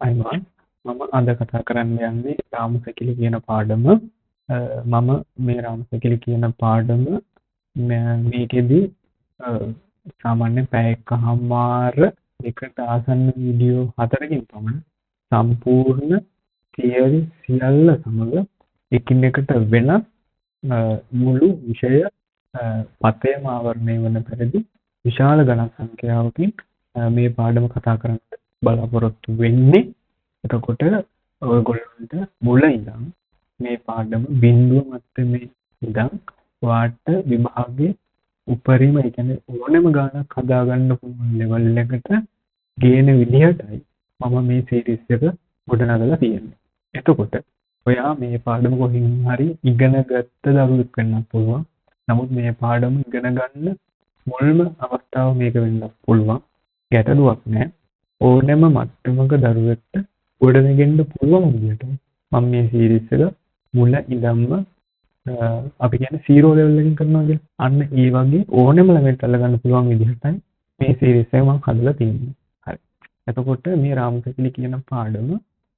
අයිමාන් මම අද කතා කරන්න යන්නේ රාමසැකිලි කියන පාඩම. මම මේ රාමසැකිලි කියන පාඩම මේකෙදි සාමාන්‍ය පැය එකහමාර එකට ආසන්න වීඩියෝ 4කින් පමණ සම්පූර්ණ තියරි සියල්ල සමග එකිනෙකට වෙනස් මුළු විෂය පතයම ආවරණය වන පරිදි විශාල ගණන් සංඛ්‍යාවකින් මේ පාඩම කතා කරන්න බලාපොරොත්තු වෙන්නේ. එතකොට ඔයගොල්ලන්ට මුල ඉඳන් මේ පාඩම බිඳුව මට්ටමේ ඉඳන් වාට විභාගයේ උපරිම ඒ කියන්නේ ඕනෑම ගානක් හදාගන්න පුළුවන් ලෙවල් එකට ගේන විදිහටයි මම මේ සීරීස් එක ගොඩනගලා තියෙන්නේ. එතකොට ඔයා මේ පාඩම කොහෙන් හරි ඉගෙන ගත්ත දරුවෙක් වෙන්නත් පුළුවන්. නමුත් මේ පාඩම ඉගෙන ගන්න මුල්ම අවස්ථාව මේක වෙන්නත් පුළුවන්. ගැටලුවක් නැහැ. ඕනෑම මට්ටමක දරුවෙක්ට ගොඩනගෙන්න පුළුවන් විදිහට මම මේ සීරීස් එක මුල ඉඳන්ම අපි කියන්නේ 0 level එකකින් කරනවා කියලා. අන්න ඒ වගේ ඕනෑම ළමයට අල්ලගන්න පුළුවන් විදිහටයි මේ සීරීස් එක මම හදලා තියෙන්නේ. හරි. එතකොට මේ රාමසැකිලි කියන පාඩම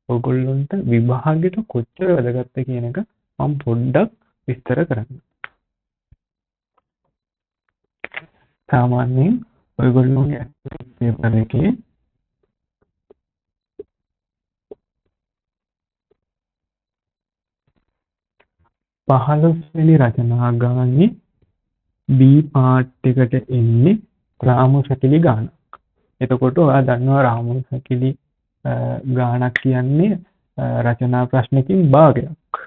ඔයගොල්ලන්ට විභාගයට කොච්චර වැදගත්ද කියන එක මම පොඩ්ඩක් විස්තර කරන්න. සාමාන්‍යයෙන් ඔයගොල්ලෝගේ පේපර් එකේ 15 වෙනි රචනා ගානේ B පාර්ට් එකට එන්නේ රාමසැකිලි ගානක්. එතකොට ඔයා දන්නවා රාමසැකිලි ගානක් කියන්නේ රචනා ප්‍රශ්නකින් භාගයක්.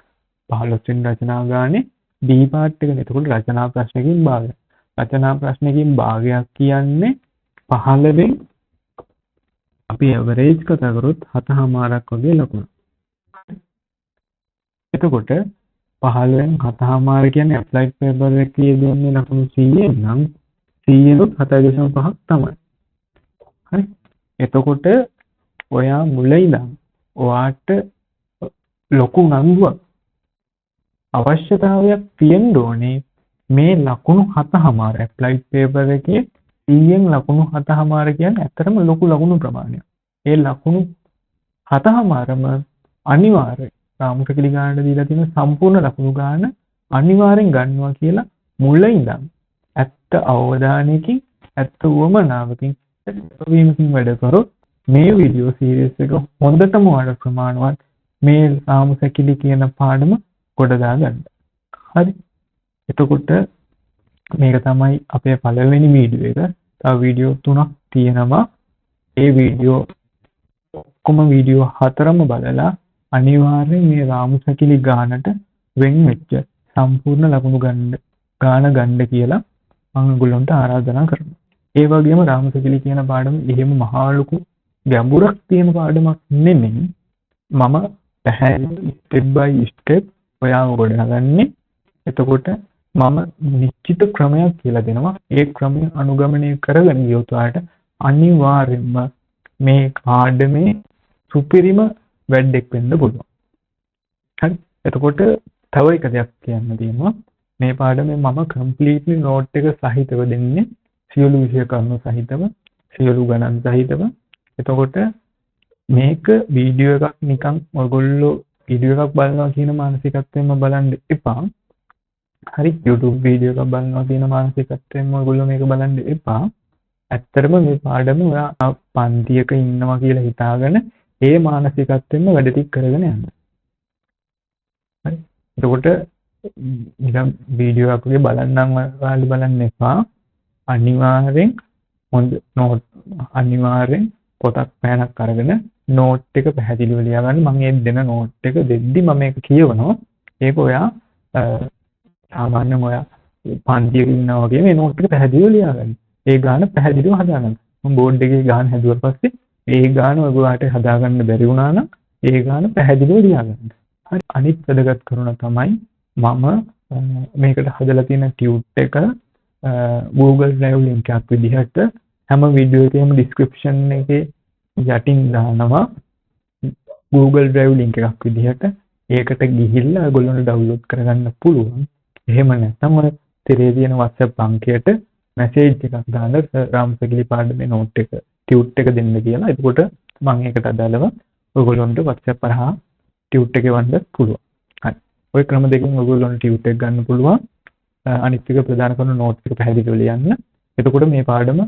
15 වෙනි රචනා ගානේ B පාර්ට් එකනේ. එතකොට රචනා ප්‍රශ්නකින් භාගයක්. රචනා ප්‍රශ්නකින් භාගයක් කියන්නේ 15න් අපි ඇවරේජ් කතා කරොත් 7මාරක් වගේ ලකුණු. එතකොට 15න් 7මාර කියන්නේ ඇප්ලයිඩ් පේපර් එකේ දෙන්නේ ලකුණු 100 නම් 100 7.5ක් තමයි. හරි. එතකොට ඔයා මුල ඉඳන් ඔයාට ලොකු නංගුවක් අවශ්‍යතාවයක් තියෙන්න ඕනේ මේ ලකුණු 7මාර ඇප්ලයිඩ් පේපර් එකේ 100න් ලකුණු 7මාර කියන්නේ ඇත්තටම ලොකු ලකුණු ප්‍රමාණයක්. ඒ ලකුණු 7මාරම අනිවාර්යයි. රාමසැකිලි ගානට දීලා තියෙන සම්පූර්ණ ලකුණු ගාන අනිවාර්යෙන් ගන්නවා කියලා මුල ඉඳන් ඇත්ත අවධානයකින් ඇත්ත උවමනාවකින් වීමකින් වැඩ කරොත් මේ වීඩියෝ සීරීස් එක හොඳටම වඩා ප්‍රමාණවත් මේ රාමසැකිලි කියන පාඩම ගොඩදා ගන්න. හරි. එතකොට මේක තමයි අපේ පළවෙනි වීඩියෝ එක. තව වීඩියෝ 3ක් තියෙනවා. ඒ වීඩියෝ ඔක්කොම වීඩියෝ 4ම බලලා අනිවාර්යෙන් මේ රාමසැකිලි ගානට වෙන් වෙච්ච සම්පූර්ණ ලකුණු ගාන ගන්න කියලා මම ඔයගොල්ලන්ට ආරාධනා කරනවා. ඒ වගේම රාමසැකිලි කියන පාඩම එහෙම මහා ලොකු ගැඹුරක් තියෙන පාඩමක් නෙමෙයි. මම පැහැදිලි ස්ටෙප් බයි ස්ටෙප් ඔයාව ගොඩනගන්නේ. එතකොට මම නිශ්චිත ක්‍රමයක් කියලා දෙනවා. ඒ ක්‍රමය අනුගමනය කරගෙන ගියොත් ඔයාලට අනිවාර්යයෙන්ම මේ පාඩමේ සුපිරිම වැඩක් වෙන්න පුළුවන්. හරි. එතකොට තව එක දෙයක් කියන්න තියෙනවා. මේ පාඩමේ මම කම්ප්ලීට්ලි නෝට් එක සහිතව දෙන්නේ. සියලු විෂය කරුණු සහිතව, සියලු ගණන් සහිතව. එතකොට මේක වීඩියෝ එකක් නිකන් ඔයගොල්ලෝ වීඩියෝ එකක් බලනවා කියන මානසිකත්වයෙන්ම බලන්න එපා. හරි. YouTube වීඩියෝ එකක් බලනවා කියන මානසිකත්වයෙන්ම ඔයගොල්ලෝ මේක බලන්න එපා. ඇත්තටම මේ පාඩම ඔයා පන්තියක ඉන්නවා කියලා හිතාගෙන ඒ මානසිකත්වයෙන්ම වැඩ ටික කරගෙන යන්න. හරි. එතකොට නිකන් වීඩියෝ එකක් වගේ බලන්නම් ඔයාලා බලන්න එපා. අනිවාර්යෙන් හොඳ නෝට් අනිවාර්යෙන් පොතක් පැනක් අරගෙන නෝට් එක පැහැදිලිව ලියා ගන්න. මම මේ දෙන නෝට් එක දෙද්දි මම මේක කියවනවා. ඒක ඔයා සාමාන්‍යයෙන් ඔයා පන්තියක ඉන්නා වගේ මේ නෝට් එක පැහැදිලිව ලියා ගන්න. ඒ ගාන පැහැදිලිව හදාගන්න. මම බෝඩ් එකේ ගාන හැදුවා පස්සේ ඒ ගාන ඔයගොල්ලන්ට හදාගන්න බැරි වුණා නම් ඒ ගාන පැහැදිලිව ලියා ගන්න. හරි. අනිත් වැදගත් කරුණ තමයි මම මේකට හදලා තියෙන ටියුට් එක Google Drive link එකක් විදිහට හැම වීඩියෝ එකේම description එකේ යටින් දානවා Google Drive link එකක් විදිහට. ඒකට ගිහිල්ලා ඔයගොල්ලන්ට download කරගන්න පුළුවන්. එහෙම නැත්නම් ඔය තිරේ තියෙන WhatsApp අංකයට message එකක් දාලා රාමසැකිලි පාඩමේ note එක ටියුට් එක දෙන්න කියලා. එතකොට මම ඒකට අදාළව ඔයගොල්ලන්ට WhatsApp හරහා ටියුට් එක එවන්න පුළුවන්. හරි. ওই ක්‍රම දෙකෙන් ඔයගොල්ලන්ට ටියුට් එක ගන්න පුළුවන්. අනිත් එක ප්‍රදාන කරන නෝට්ස් එක පැහැදිලිව ලියන්න. එතකොට මේ පාඩම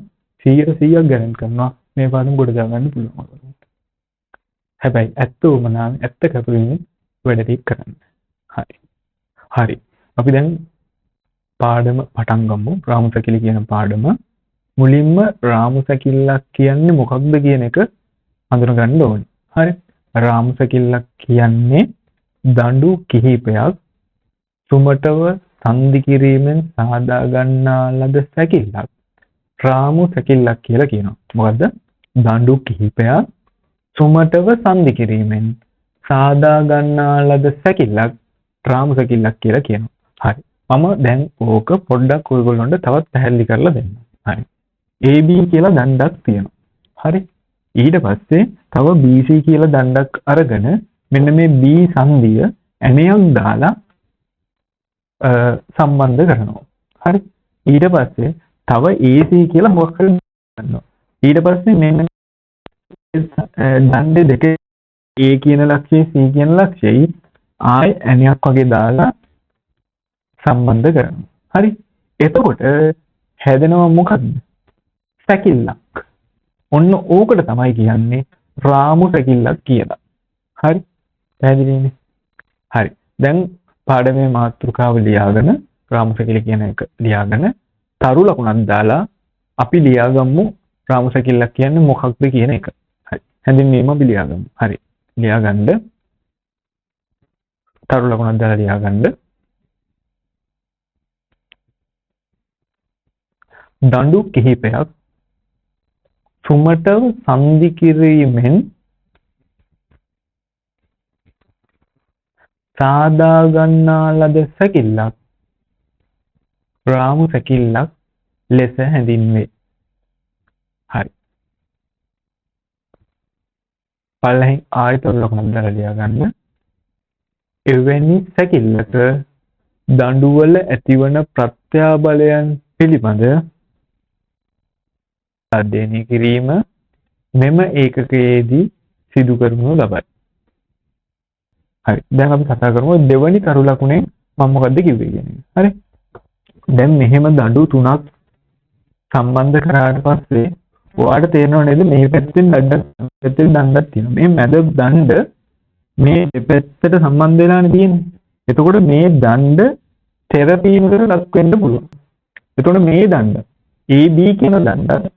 100% ගැරන්ටි කරනවා මේ පාඩම ගොඩ දා ගන්න පුළුවන්. හැබැයි ඇත්තම නම් ඇත්ත කැපවීම වැඩ ටික කරන්න. හරි. හරි. අපි දැන් පාඩම පටන් ගමු. රාමු සැකිලි කියන පාඩම. මුලින්ම රාමු සැකිල්ලක් කියන්නේ මොකක්ද කියන එක හඳුනගන්න ඕනේ. හරි. රාමු සැකිල්ලක් කියන්නේ දඬු කිහිපයක් සුමටව සංදි කිරීමෙන් සාදා ගන්නා ලද සැකිල්ලක් රාමු සැකිල්ලක් කියලා කියනවා. මොකද්ද? දඬු කිහිපයක් සුමටව සංදි කිරීමෙන් සාදා ගන්නා ලද සැකිල්ලක් රාමු සැකිල්ලක් කියලා කියනවා. හරි. මම දැන් ඕක පොඩ්ඩක් ඔයගොල්ලන්ට තවත් පැහැදිලි කරලා දෙන්නම්. හරි. AB කියලා දණ්ඩක් තියෙනවා. හරි. ඊට පස්සේ තව BC කියලා දණ්ඩක් අරගෙන මෙන්න මේ B සංදිය ඇණයක් දාලා සම්බන්ධ කරනවා. හරි. ඊට පස්සේ තව AC කියලා මොකක් හරි ගන්නවා. ඊට පස්සේ මෙන්න දණ්ඩ දෙක A කියන ලක්ෂයයි C කියන ලක්ෂයයි ආය ඇණයක් වගේ දාලා සම්බන්ධ කරනවා. හරි. එතකොට හැදෙනවා මොකක්ද? සැකිල්ලක්. ඔන්න ඕකට තමයි කියන්නේ රාමු සැකිල්ලක් කියලා. හරි. පැහැදිලිනේ? හරි. දැන් පාඩමේ මාතෘකාව ලියාගෙන රාමු සැකිලි කියන එක ලියාගෙන තරු ලකුණක් දාලා අපි ලියාගමු රාමු සැකිල්ලක් කියන්නේ මොකක්ද කියන එක. හරි. හැඳින්වීම අපි ලියාගමු. හරි. ලියාගන්න තරු ලකුණක් දාලා ලියාගන්න දඬු කිහිපයක් සුමටව සංදි කිරීමෙන් සාදා ගන්නා ලද සැකිල්ලක් රාමු සැකිල්ලක් ලෙස හැඳින්වේ. හරි. පළවෙනි ආයතන ලකුණක් දාලා ලියාගන්න. එවැනි සැකිල්ලක දඬුවල ඇතිවන ප්‍රත්‍යාබලයන් පිළිබඳ අධ්‍යයනය කිරීම මෙම ඒකකයේදී සිදු කරනු ලබයි. හරි. දැන් අපි කතා කරමු දෙවැනි තරු ලකුණෙන් මම මොකද්ද කිව්වේ කියන එක. හරි. දැන් මෙහෙම දඬු තුනක් සම්බන්ධ කරාට පස්සේ ඔයාලට තේරෙනව නේද මේ පැත්තෙන් දණ්ඩක් තියෙනවා. මේ මැද දණ්ඩ මේ දෙපැත්තට සම්බන්ධ වෙලානේ තියෙන්නේ. එතකොට මේ දණ්ඩ තෙරපීමකට ලක් වෙන්න පුළුවන්. එතකොට මේ දණ්ඩ AB කියන දණ්ඩත්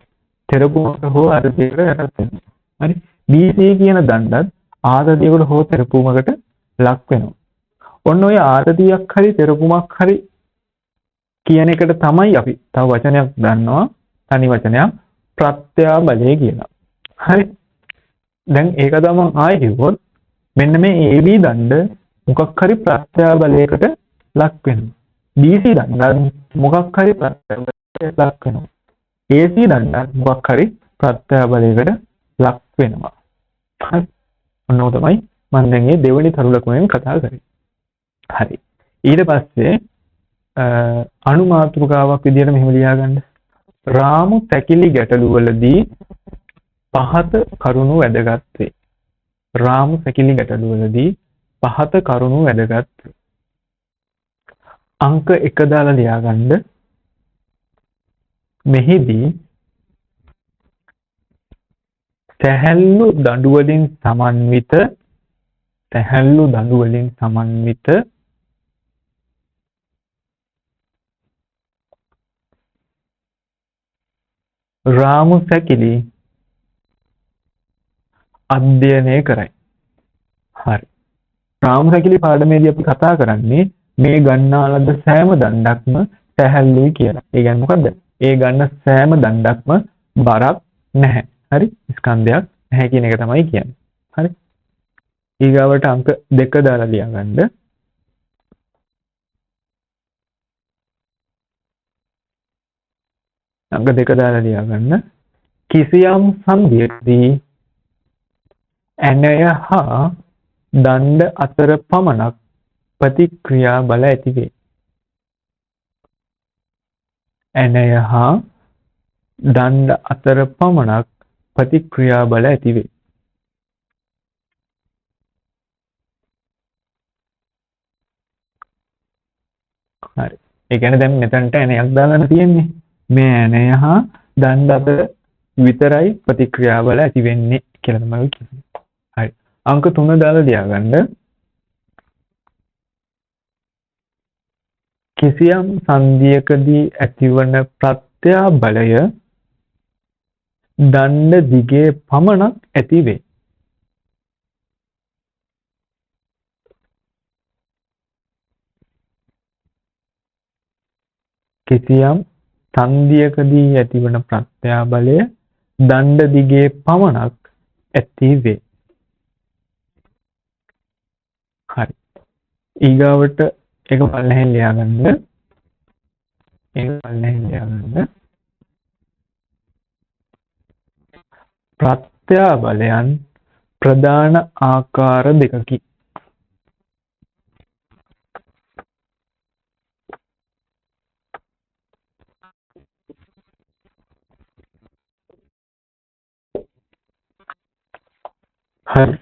තෙරපුමකට හෝ ආතතියකට යටත් වෙනවා. හරි. BC කියන දණ්ඩත් ආතතියකට හෝ තෙරපුමකට ලක් වෙනවා. ඔන්න ඔය ආතතියක් හරි තෙරපුමක් හරි කියන එකට තමයි අපි තව වචනයක් ගන්නවා. තනි වචනයක් ප්‍රත්‍යාබලය කියලා. හරි. දැන් ඒක තමයි ආයෙ කිව්වොත් මෙන්න මේ AB දණ්ඩ මොකක් හරි ප්‍රත්‍යාබලයකට ලක් වෙනවා. BC දණ්ඩ මොකක් හරි ප්‍රත්‍යාබලයකට ලක් වෙනවා. AC දණ්ඩ මොකක් හරි ප්‍රත්‍යාබලයකට ලක් වෙනවා. හරි. ඔන්න ඔය තමයි මම දැන් මේ දෙවෙනි තරු ලකුණෙන් කතා කරේ. හරි. ඊට පස්සේ අනුමාතෘකාවක් විදිහට මෙහෙම ලියාගන්න. රාමු සැකිලි ගැටලුවලදී පහත කරුණු වැදගත් වේ. රාමු සැකිලි ගැටලුවලදී පහත කරුණු වැදගත් වේ. අංක 1 දාලා ලියාගන්න. මෙහිදී සැහැල්ලු දඬු වලින් සමන්විත රාමු සැකිලි අධ්‍යයනය කරයි. හරි. රාමු සැකිලි පාඩමේදී අපි කතා කරන්නේ මේ ගන්නා ලද සෑම දණ්ඩක්ම සැහැල්ලුයි කියලා. ඒ කියන්නේ මොකද්ද? ඒ ගන්න සෑම දණ්ඩක්ම බරක් නැහැ. හරි. ස්කන්ධයක් නැහැ කියන එක තමයි කියන්නේ. හරි. ඊගාවට අංක 2 දාලා ලියාගන්න. අංක 2 දාලා ලියාගන්න. කිසියම් සංදියකදී ඇණය හා දණ්ඩ අතර පමණක් ප්‍රතික්‍රියා බල ඇති වේ. ඇණය හා දණ්ඩ අතර පමණක් ප්‍රතික්‍රියා බල ඇති වේ. හරි. ඒ කියන්නේ දැන් මෙතනට ඇණයක් දාලා තියෙන්නේ. මේ ඇණය හා දණ්ඩ අතර විතරයි ප්‍රතික්‍රියාවල ඇති වෙන්නේ කියලා තමයි කියන්නේ. හරි. අංක 3 දාලා ලියාගන්න. කිසියම් සංදියකදී ඇතිවන ප්‍රත්‍යාබලය දණ්ඩ දිගේ පමණක් ඇති වේ. කිසියම් සංදියකදී ඇතිවන ප්‍රත්‍යාබලය දණ්ඩ දිගේ පමණක් ඇති වේ. හරි. ඊගාවට ඒක පල්ලෙහෙන් ලියාගන්න. ප්‍රත්‍යාබලයන් ප්‍රධාන ආකාර දෙකකි. හරි.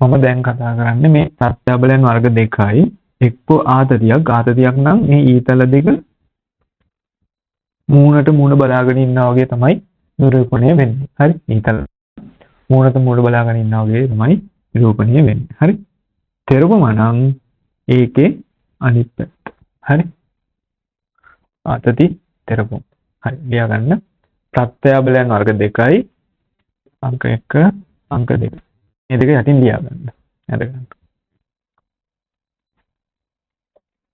මම දැන් කතා කරන්නේ මේ ප්‍රත්‍යාබලයන් වර්ග දෙකයි. එක්කෝ ආතතියක් නම් මේ ඊතල දෙක මූණට මූණ බලාගෙන ඉන්නා වගේ තමයි නිරූපණය වෙන්නේ. හරි. ඊතල මූණට මූණ බලාගෙන ඉන්නා වගේ තමයි නිරූපණය වෙන්නේ. හරි. තෙරපම නම් ඒකේ අනිත් පැත්ත. හරි. ආතති තෙරපම. හරි. ලියා ගන්න. ප්‍රත්‍යාබලයන් වර්ග දෙකයි. අංක 1 අංක 2. මේ දෙක යටින් ලියා ගන්න. අද ගන්න.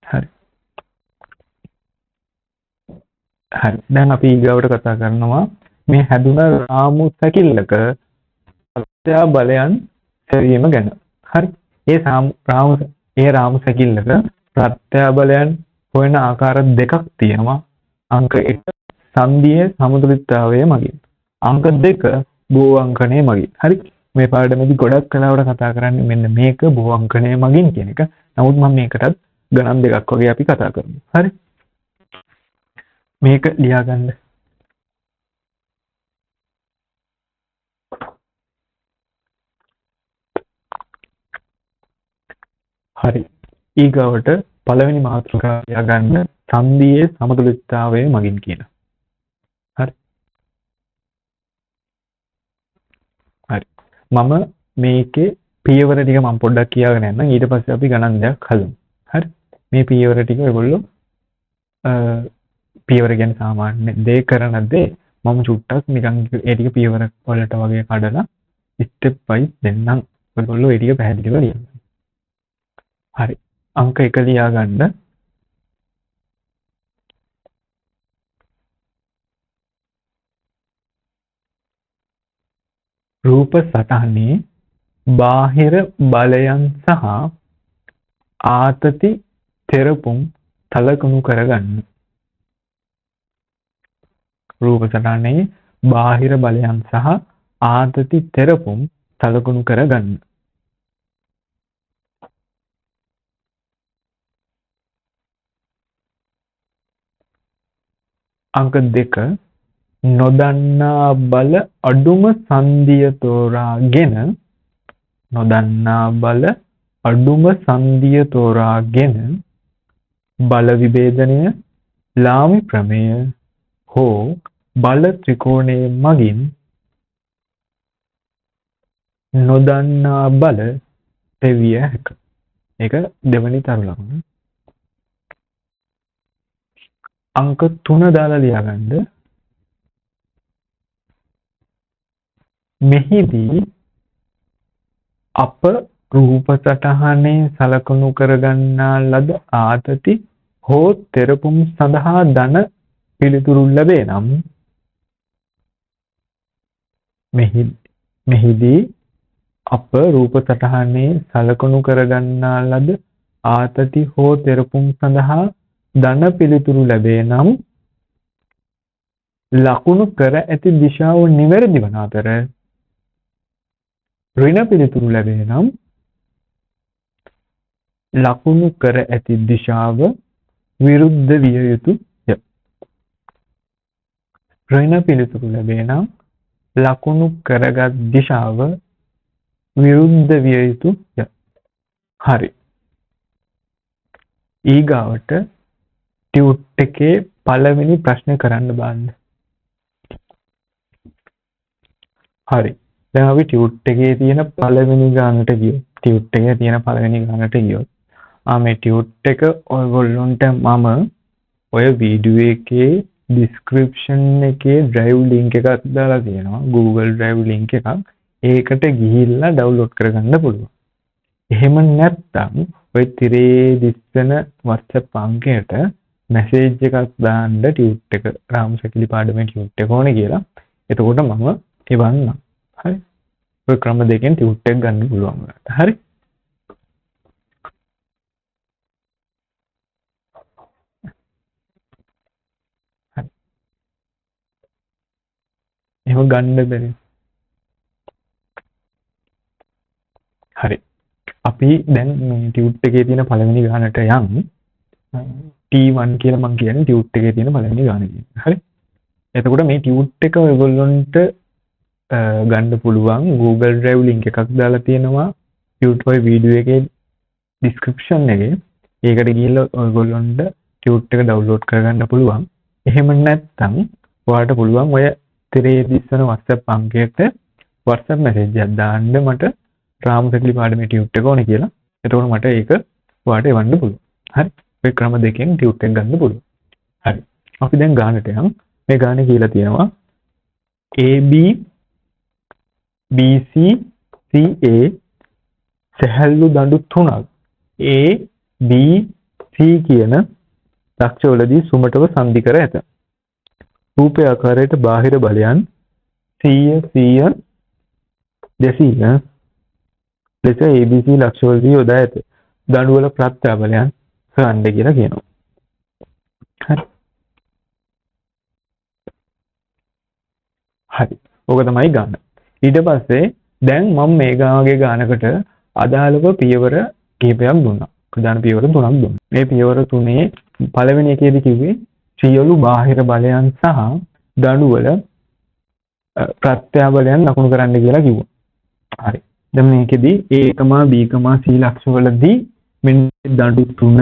හරි. හරි. දැන් අපි ඊගාවට කතා කරනවා මේ හැදුන රාමු සැකිල්ලක ප්‍රත්‍යාබලයන් සැවීම ගැන. හරි. ඒ රාමු සැකිල්ලක ප්‍රත්‍යාබලයන් හොයන ආකාර දෙකක් තියෙනවා. අංක 1 සංදියේ සමතුලිතතාවය මගින්. අංක 2 බෝ අංකණය මගින්. හරි. මේ පාඩමේදී ගොඩක් කලාවට කතා කරන්නේ මෙන්න මේක බෝ අංකණය මගින් කියන එක. නමුත් මම මේකටත් ගණන් දෙකක් වගේ අපි කතා කරමු. හරි. මේක ලියා ගන්න. හරි. ඊගවට පළවෙනි මාතෘකාව ලියා ගන්න සංදියේ සමතුලිතතාවය මගින් කියන. හරි. හරි. මම මේකේ පියවර ටික මම පොඩ්ඩක් කියාගෙන යන්නම්. ඊට පස්සේ අපි ගණන් දෙකක් හදමු. හරි. මේ පියවර ටික ඔයගොල්ලෝ පියවර කියන්නේ සාමාන්‍ය දේ කරන දේ මම චුට්ටක් නිකන් ඒ ටික පියවර වලට වගේ කඩලා ස්ටෙප් වයිස් දෙන්නම්. ඔයගොල්ලෝ ඒ ටික පැහැදිලිව ලියන්න. හරි. අංක 1 ලියා ගන්න. රූප සටහනේ බාහිර බලයන් සහ ආතති තෙරපුම් සලකුණු කරගන්න. රූප සටහනේ බාහිර බලයන් සහ ආතති තෙරපුම් සලකුණු කරගන්න. අංක 2 නොදන්නා බල අඩුම සංදිය තෝරාගෙන බල විභේදනය ලාමි ප්‍රමේය හෝ බල ත්‍රිකෝණයේ මගින් නොදන්නා බල තෙවිය හැක. ඒක දෙවනි තරු ලකුණ. අංක 3 දාලා ලියාගන්න. මෙහිදී අප රූප සටහනේ සලකුණු කරගන්නා ලද ආතති හෝ තෙරපුම් සඳහා ධන පිළිතුරු ලැබේ නම් මෙහිදී අප රූප සටහනේ සලකුණු කරගන්නා ලද ආතති හෝ තෙරපුම් සඳහා ධන පිළිතුරු ලැබේ නම් ලකුණු කර ඇති දිශාව නිවැරදි වන අතර ඍණ පිළිතුරු ලැබේ නම් ලකුණු කර ඇති දිශාව විරුද්ධ විය යුතුය. ඍණ පිළිතුරු ලැබේ නම් ලකුණු කරගත් දිශාව විරුද්ධ විය යුතුය. හරි. ඊගාවට ටියුට් එකේ පළවෙනි ප්‍රශ්නේ කරන්න බලන්න. හරි. දැන් අපි ටියුට් එකේ තියෙන පළවෙනි ගානට ගියොත් ටියුට් එකේ තියෙන පළවෙනි ගානට ගියොත් මේ ටියුට් එක ඔයගොල්ලොන්ට මම ඔය වීඩියෝ එකේ description එකේ drive link එකක් දාලා තියෙනවා. Google drive link එකක්. ඒකට ගිහිල්ලා download කරගන්න පුළුවන්. එහෙම නැත්නම් ඔය තිරේ දිස්සන WhatsApp අංකයට message එකක් දාන්න ටියුට් එක රාමසකිලි පාඩමේ ටියුට් එක ඕනේ කියලා. එතකොට මම එවන්නම්. හරි. ඔය ක්‍රම දෙකෙන් ටියුට් එක ගන්න පුළුවන් ඔයාලට. හරි. හරි. එහෙම ගන්න බැරි. හරි. අපි දැන් මේ ටියුට් එකේ තියෙන පළවෙනි ගානට යමු. T1 කියලා මම කියන්නේ ටියුට් එකේ තියෙන පළවෙනි ගාන කියන්නේ. හරි. එතකොට මේ ටියුට් එක ඔයගොල්ලන්ට ගන්න පුළුවන් Google Drive link එකක් දාලා තියෙනවා YouTube වීඩියෝ එකේ description එකේ. ඒකට ගිහිල්ලා ඔයගොල්ලන්ට ටියුට් එක download කරගන්න පුළුවන්. එහෙම නැත්නම් ඔයාලට පුළුවන් ඔය තිරේ දිස්සන WhatsApp අංකයට WhatsApp message එකක් දාන්න මට රාමසකිලි පාඩමේ ටියුට් එක ඕනේ කියලා. එතකොට මට ඒක ඔයාලට එවන්න පුළුවන්. හරි. මේ ක්‍රම දෙකෙන් ටියුට් එක ගන්න පුළුවන්. හරි. අපි දැන් ගානට යමු. මේ ගානේ කියලා තියෙනවා AB BC CA සහැල්ලු දඬු තුනක් A B C කියන ලක්ෂවලදී සුමටව සංදි කර ඇත. රූපය ආකාරයට බාහිර බලයන් 100 200 ලෙස ABC ලක්ෂවලදී යොදා ඇත. දඬුවල ප්‍රත්‍යාබලයන් හොයන්න කියලා කියනවා. හරි. හරි. ඕක තමයි ගාන. ඊට පස්සේ දැන් මම මේ වගේ ගානකට අදාළව පියවර කිහිපයක් දුන්නා. ප්‍රධාන පියවර තුනක් දුන්නා. මේ පියවර තුනේ පළවෙනි එකේදී කිව්වේ සියලු බාහිර බලයන් සහ දඬුවල ප්‍රත්‍යාබලයන් ලකුණු කරන්න කියලා කිව්වා. හරි. දැන් මේකෙදී A, B, C ලක්ෂවලදී මෙන්න දඬු තුන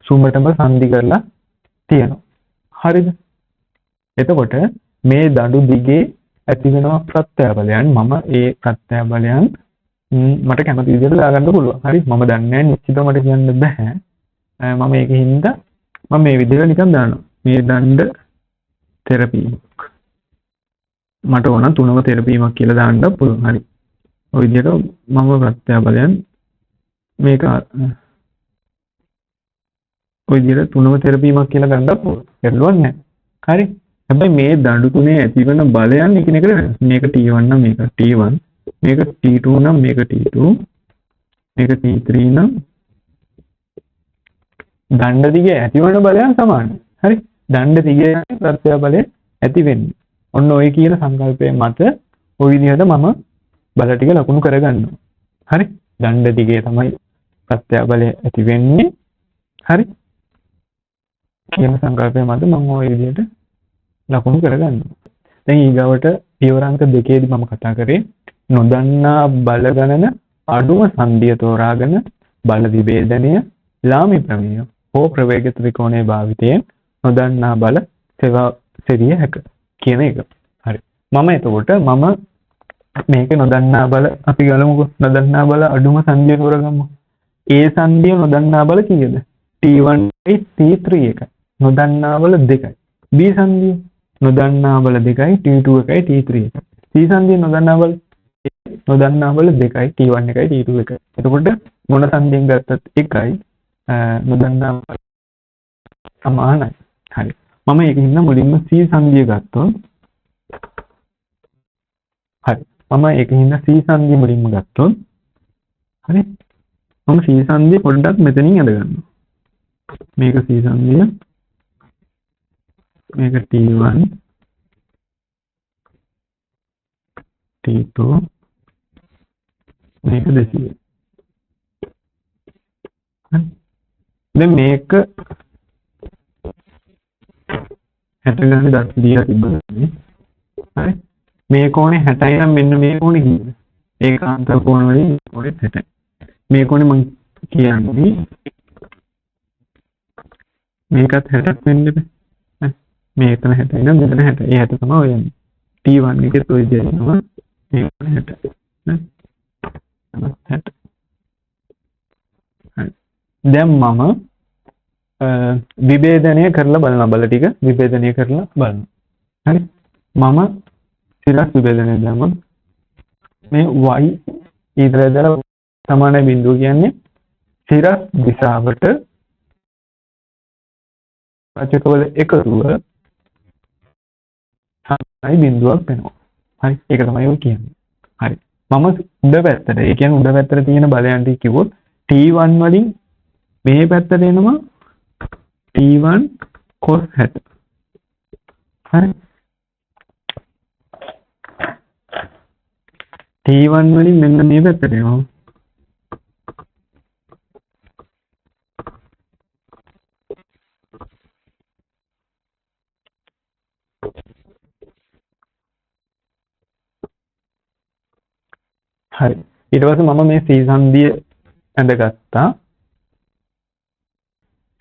සුමටම සංදි කරලා තියෙනවා. හරිද? එතකොට මේ දඬු දිගේ ඇති වෙනවා ප්‍රත්‍යාබලයන්. මම ඒ ප්‍රත්‍යාබලයන් මට කැමති විදිහට දාගන්න පුළුවන්. හරි. මම දන්නේ නැහැ නිශ්චිතව මට කියන්න බෑ. මම ඒකින්ද මම මේ විදිහට නිකන් දානවා. මේ දණ්ඩ තෙරපීමක්. මට ඕන තුනව තෙරපීමක් කියලා දාන්න පුළුවන්. හරි. ඔය විදිහට මම ප්‍රත්‍යාබලයන් මේක ඔය විදිහට තුනව තෙරපීමක් කියලා ගන්න පුළුවන්. එල්ලුවක් නැහැ. හරි. හැබැයි මේ දඬු තුනේ ඇතිවන බලයන් එකිනෙකට වෙනස්. මේක T1 නම් මේක T1, මේක T2 නම් මේක T2, මේක T3 නම් දණ්ඩ දිගේ ඇතිවන බලයන් සමානයි. හරි. දණ්ඩ දිගේ ප්‍රත්‍යාබලය ඇති වෙන්නේ. ඔන්න ඔය කියන සංකල්පය මත ඔය විදිහට මම බල ටික ලකුණු කරගන්නවා. හරි. දණ්ඩ දිගේ තමයි ප්‍රත්‍යාබලය ඇති වෙන්නේ. හරි. කියන සංකල්පය මත මම ඔය විදිහට ලකුණු කරගන්නවා. දැන් ඊගවට පියවරංක දෙකේදී මම කතා කරේ නොදන්නා බල ගණන අඩුම සංදිය තෝරාගෙන බල විභේදනය ලාමි ප්‍රමේය හෝ ප්‍රවේග ත්‍රිකෝණයේ භාවිතයෙන් නොදන්නා බල සෙවිය හැක කියන එක. හරි. මම එතකොට මම මේක නොදන්නා බල අපි ගලමුකෝ. නොදන්නා බල අඩුම සංදිය තෝරගමු. A සංදිය නොදන්නා බල කීයද? T1 T3 එක. නොදන්නා බල 2යි. B සංදිය නොදන්නා බල 2යි T2 එකයි T3 එකයි. C සංදිය නොදන්නා බල 2යි T1 එකයි T2 එකයි. එතකොට මොන සංදියෙන් ගත්තත් එකයි නොදන්නා බල සමානයි. හරි. මම ඒකින්ද මුලින්ම C සංදිය ගත්තොත් හරි. මම ඒකින්ද C සංදිය මුලින්ම ගත්තොත් හරි. මම C සංදිය පොඩ්ඩක් මෙතනින් අඳ ගන්නවා. මේක C සංදිය, මේක T1, T2, මේක 200. දැන් මේක 60 ගානේ දීලා තිබ්බනේ. හරි. මේ කෝණේ 60යි නම් මෙන්න මේ කෝණේ කීයද? ඒකාන්ත කෝණ වලින් කෝණේ 60යි. මේ කෝණේ මම කියන්නේ මේකත් 60ක් වෙන්න බෑ. මේ එතන 60යි නම් මෙතන 60. ඒ 60 තමයි ඔය යන්නේ. T1 එකේ ඔය දේ එනවා. මේක 60. නේ? 60. හරි. දැන් මම විභේදනය කරලා බලනවා බල ටික විභේදනය කරලා බලනවා. හරි. මම සිරස් විභේදනය දැම්මොත් මේ y ඊතරදල සමාන බිඳුව කියන්නේ සිරස් දිශාවට රචකවල එකතුව සමානයි බිඳුවක් වෙනවා. හරි. ඒක තමයි ඔය කියන්නේ. හරි. මම උඩ පැත්තට ඒ කියන්නේ උඩ පැත්තට තියෙන බලයන් ටික කිව්වොත් T1 වලින් මේ පැත්තට එනවා T1 cos 60. හරි. T1 වලින් මෙන්න මේ පැත්තට එනවා. හරි. ඊට පස්සේ මම මේ C සංදිය ඇඳගත්තා.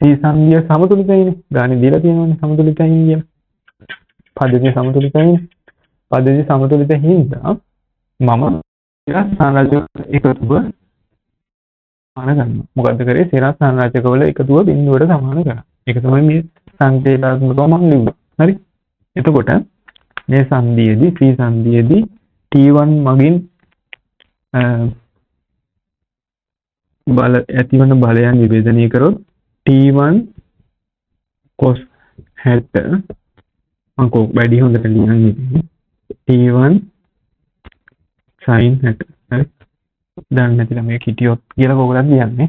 C සංදිය සමතුලිතයිනේ. ගානේ දීලා තියෙනවනේ සමතුලිතයි කියලා. පද්ධතිය සමතුලිතයිනේ. පද්ධතිය සමතුලිත හින්දා මම සිරස් සංරාජක එකතුව සමාන කරනවා. මොකද්ද කරේ? සිරස් සංරාජකවල එකතුව බිඳුවට සමාන කරනවා. ඒක තමයි මේ සංකේතාත්මකව මම ලිව්වේ. හරි. එතකොට මේ සංදියේදී C සංදියේදී T1 මගින් බල ඇතිවන බලයන් විභේදනය කරොත් T1 cos 60 මම කො වැඩි හොඳට ලියන්නේ T1 sin 60 හරි දැන් නැතිලා මේ කිටියොත් කියලා කොහොමද ලියන්නේ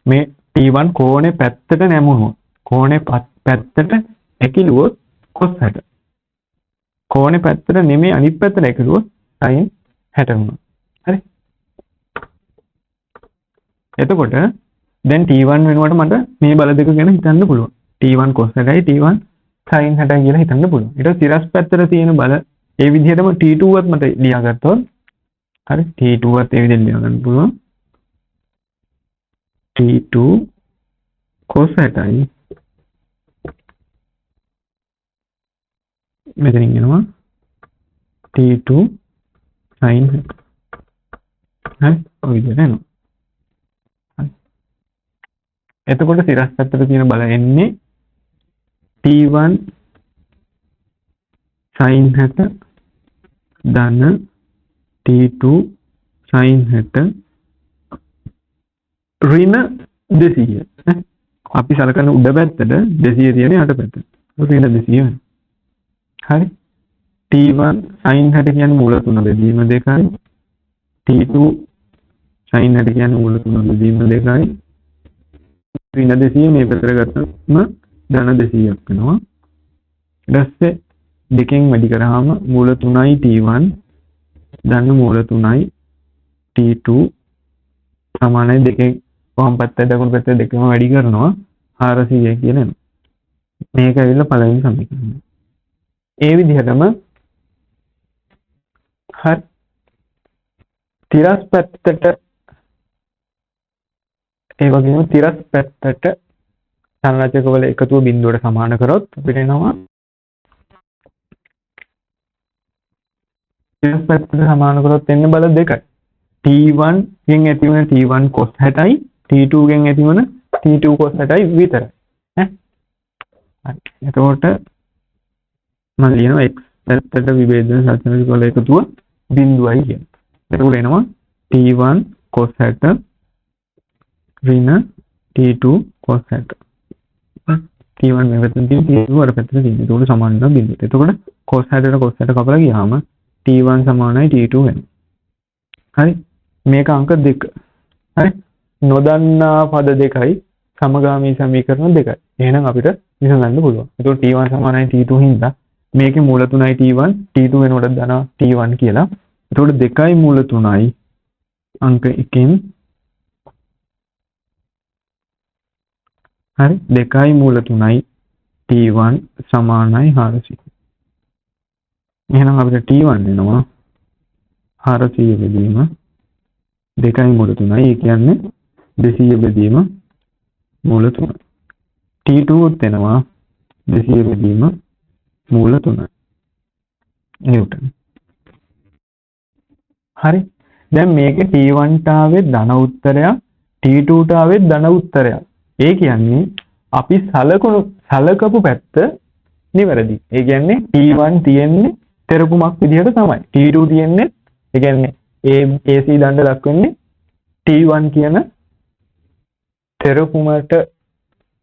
මේ T1 කෝණේ පැත්තට නැමුණොත් කෝණේ පැත්තට ඇකිලුවොත් cos 60 කෝණේ පැත්තට නෙමෙයි අනිත් පැත්තට ඇකිලුවොත් sin 60 වෙනවා හරි එතකොට දැන් T1 වෙනුවට මට මේ බල දෙක ගැන හිතන්න පුළුවන්. T1 cos 60යි T1 sin 60යි කියලා හිතන්න පුළුවන්. ඊට සිරස් පැත්තට තියෙන බල ඒ විදිහටම T2වත් මට ලියාගත්තොත් හරි T2වත් ඒ විදිහට ලියා ගන්න පුළුවන්. T2 cos 60යි මෙතනින් එනවා T2 sin 60. හරි ඔය විදිහට එනවා. එතකොට සිරස් පැත්තට තියෙන බල එන්නේ T1 sin 60 ධන T2 sin 60 ඍණ 200 අපි සලකන උඩ පැත්තට 200 තියෙන යට පැත්තට ඍණ 200 වෙනවා හරි T1 sin 60 කියන්නේ මූල 3 බෙදීම 2යි T2 sin 60 කියන්නේ මූල 3 බෙදීම 2යි ඍණ 200 මේ පැත්තට ගත්තම ධන 200ක් වෙනවා. ඊට පස්සේ දෙකෙන් වැඩි කරාම මූල 3යි T1 ධන මූල 3යි T2 සමානයි දෙකෙන් වම් පැත්ත දකුණු පැත්ත දෙකම වැඩි කරනවා 400 කියන එනවා. මේක ඇවිල්ලා පළවෙනි සමීකරණය. ඒ විදිහටම හරි තිරස් පැත්තට ඒ වගේම තිරස් පැත්තට සංරචකවල එකතුව බිඳුවට සමාන කරොත් අපිට එනවා තිරස් පැත්තට සමාන කරොත් එන්නේ බල දෙකයි. T1 ගෙන් ඇතිවන T1 cos 60යි T2 ගෙන් ඇතිවන T2 cos 60යි විතරයි. ඈ හරි. එතකොට මම ලියනවා x පැත්තට විභේදන සංරචකවල එකතුව බිඳුවයි කියන්නේ. එතකොට එනවා T1 cos 60 ऋण T2 cos 60 T1 මේ පැත්තෙන් තියෙන T2 අර පැත්තට තියෙන. ඒකට සමාන වෙනවා බිඳුවට. එතකොට cos 60ට cos 60 කපලා ගියාම T1 සමානයි T2 වෙනවා. හරි. මේක අංක 2. හරි. නොදන්නා පද දෙකයි සමගාමී සමීකරණ දෙකයි. එහෙනම් අපිට විසඳන්න පුළුවන්. එතකොට T1 සමානයි T2 හින්දා මේකේ මූල 3යි T1 T2 වෙනකොට දානවා T1 කියලා. එතකොට දෙකයි මූල 3යි අංක 1න් හරි දෙකයි මූල 3යි T1 සමානයි 400. එහෙනම් අපිට T1 වෙනවා 400 බෙදීම දෙකයි මූල 3යි. ඒ කියන්නේ 200 බෙදීම මූල 3. T2 උත් එනවා 200 බෙදීම මූල 3 නිව්ටන්. හරි. දැන් මේකේ T1 ට ආවේ ධන උත්තරයක් T2 ට ආවේ ධන උත්තරයක්. ඒ කියන්නේ අපි සලකපු පැත්ත නිවැරදි. ඒ කියන්නේ T1 තියෙන්නේ තෙරපුමක් විදිහට තමයි. T2 තියෙන්නේ ඒ කියන්නේ AC දණ්ඩ දක්වන්නේ T1 කියන තෙරපුමට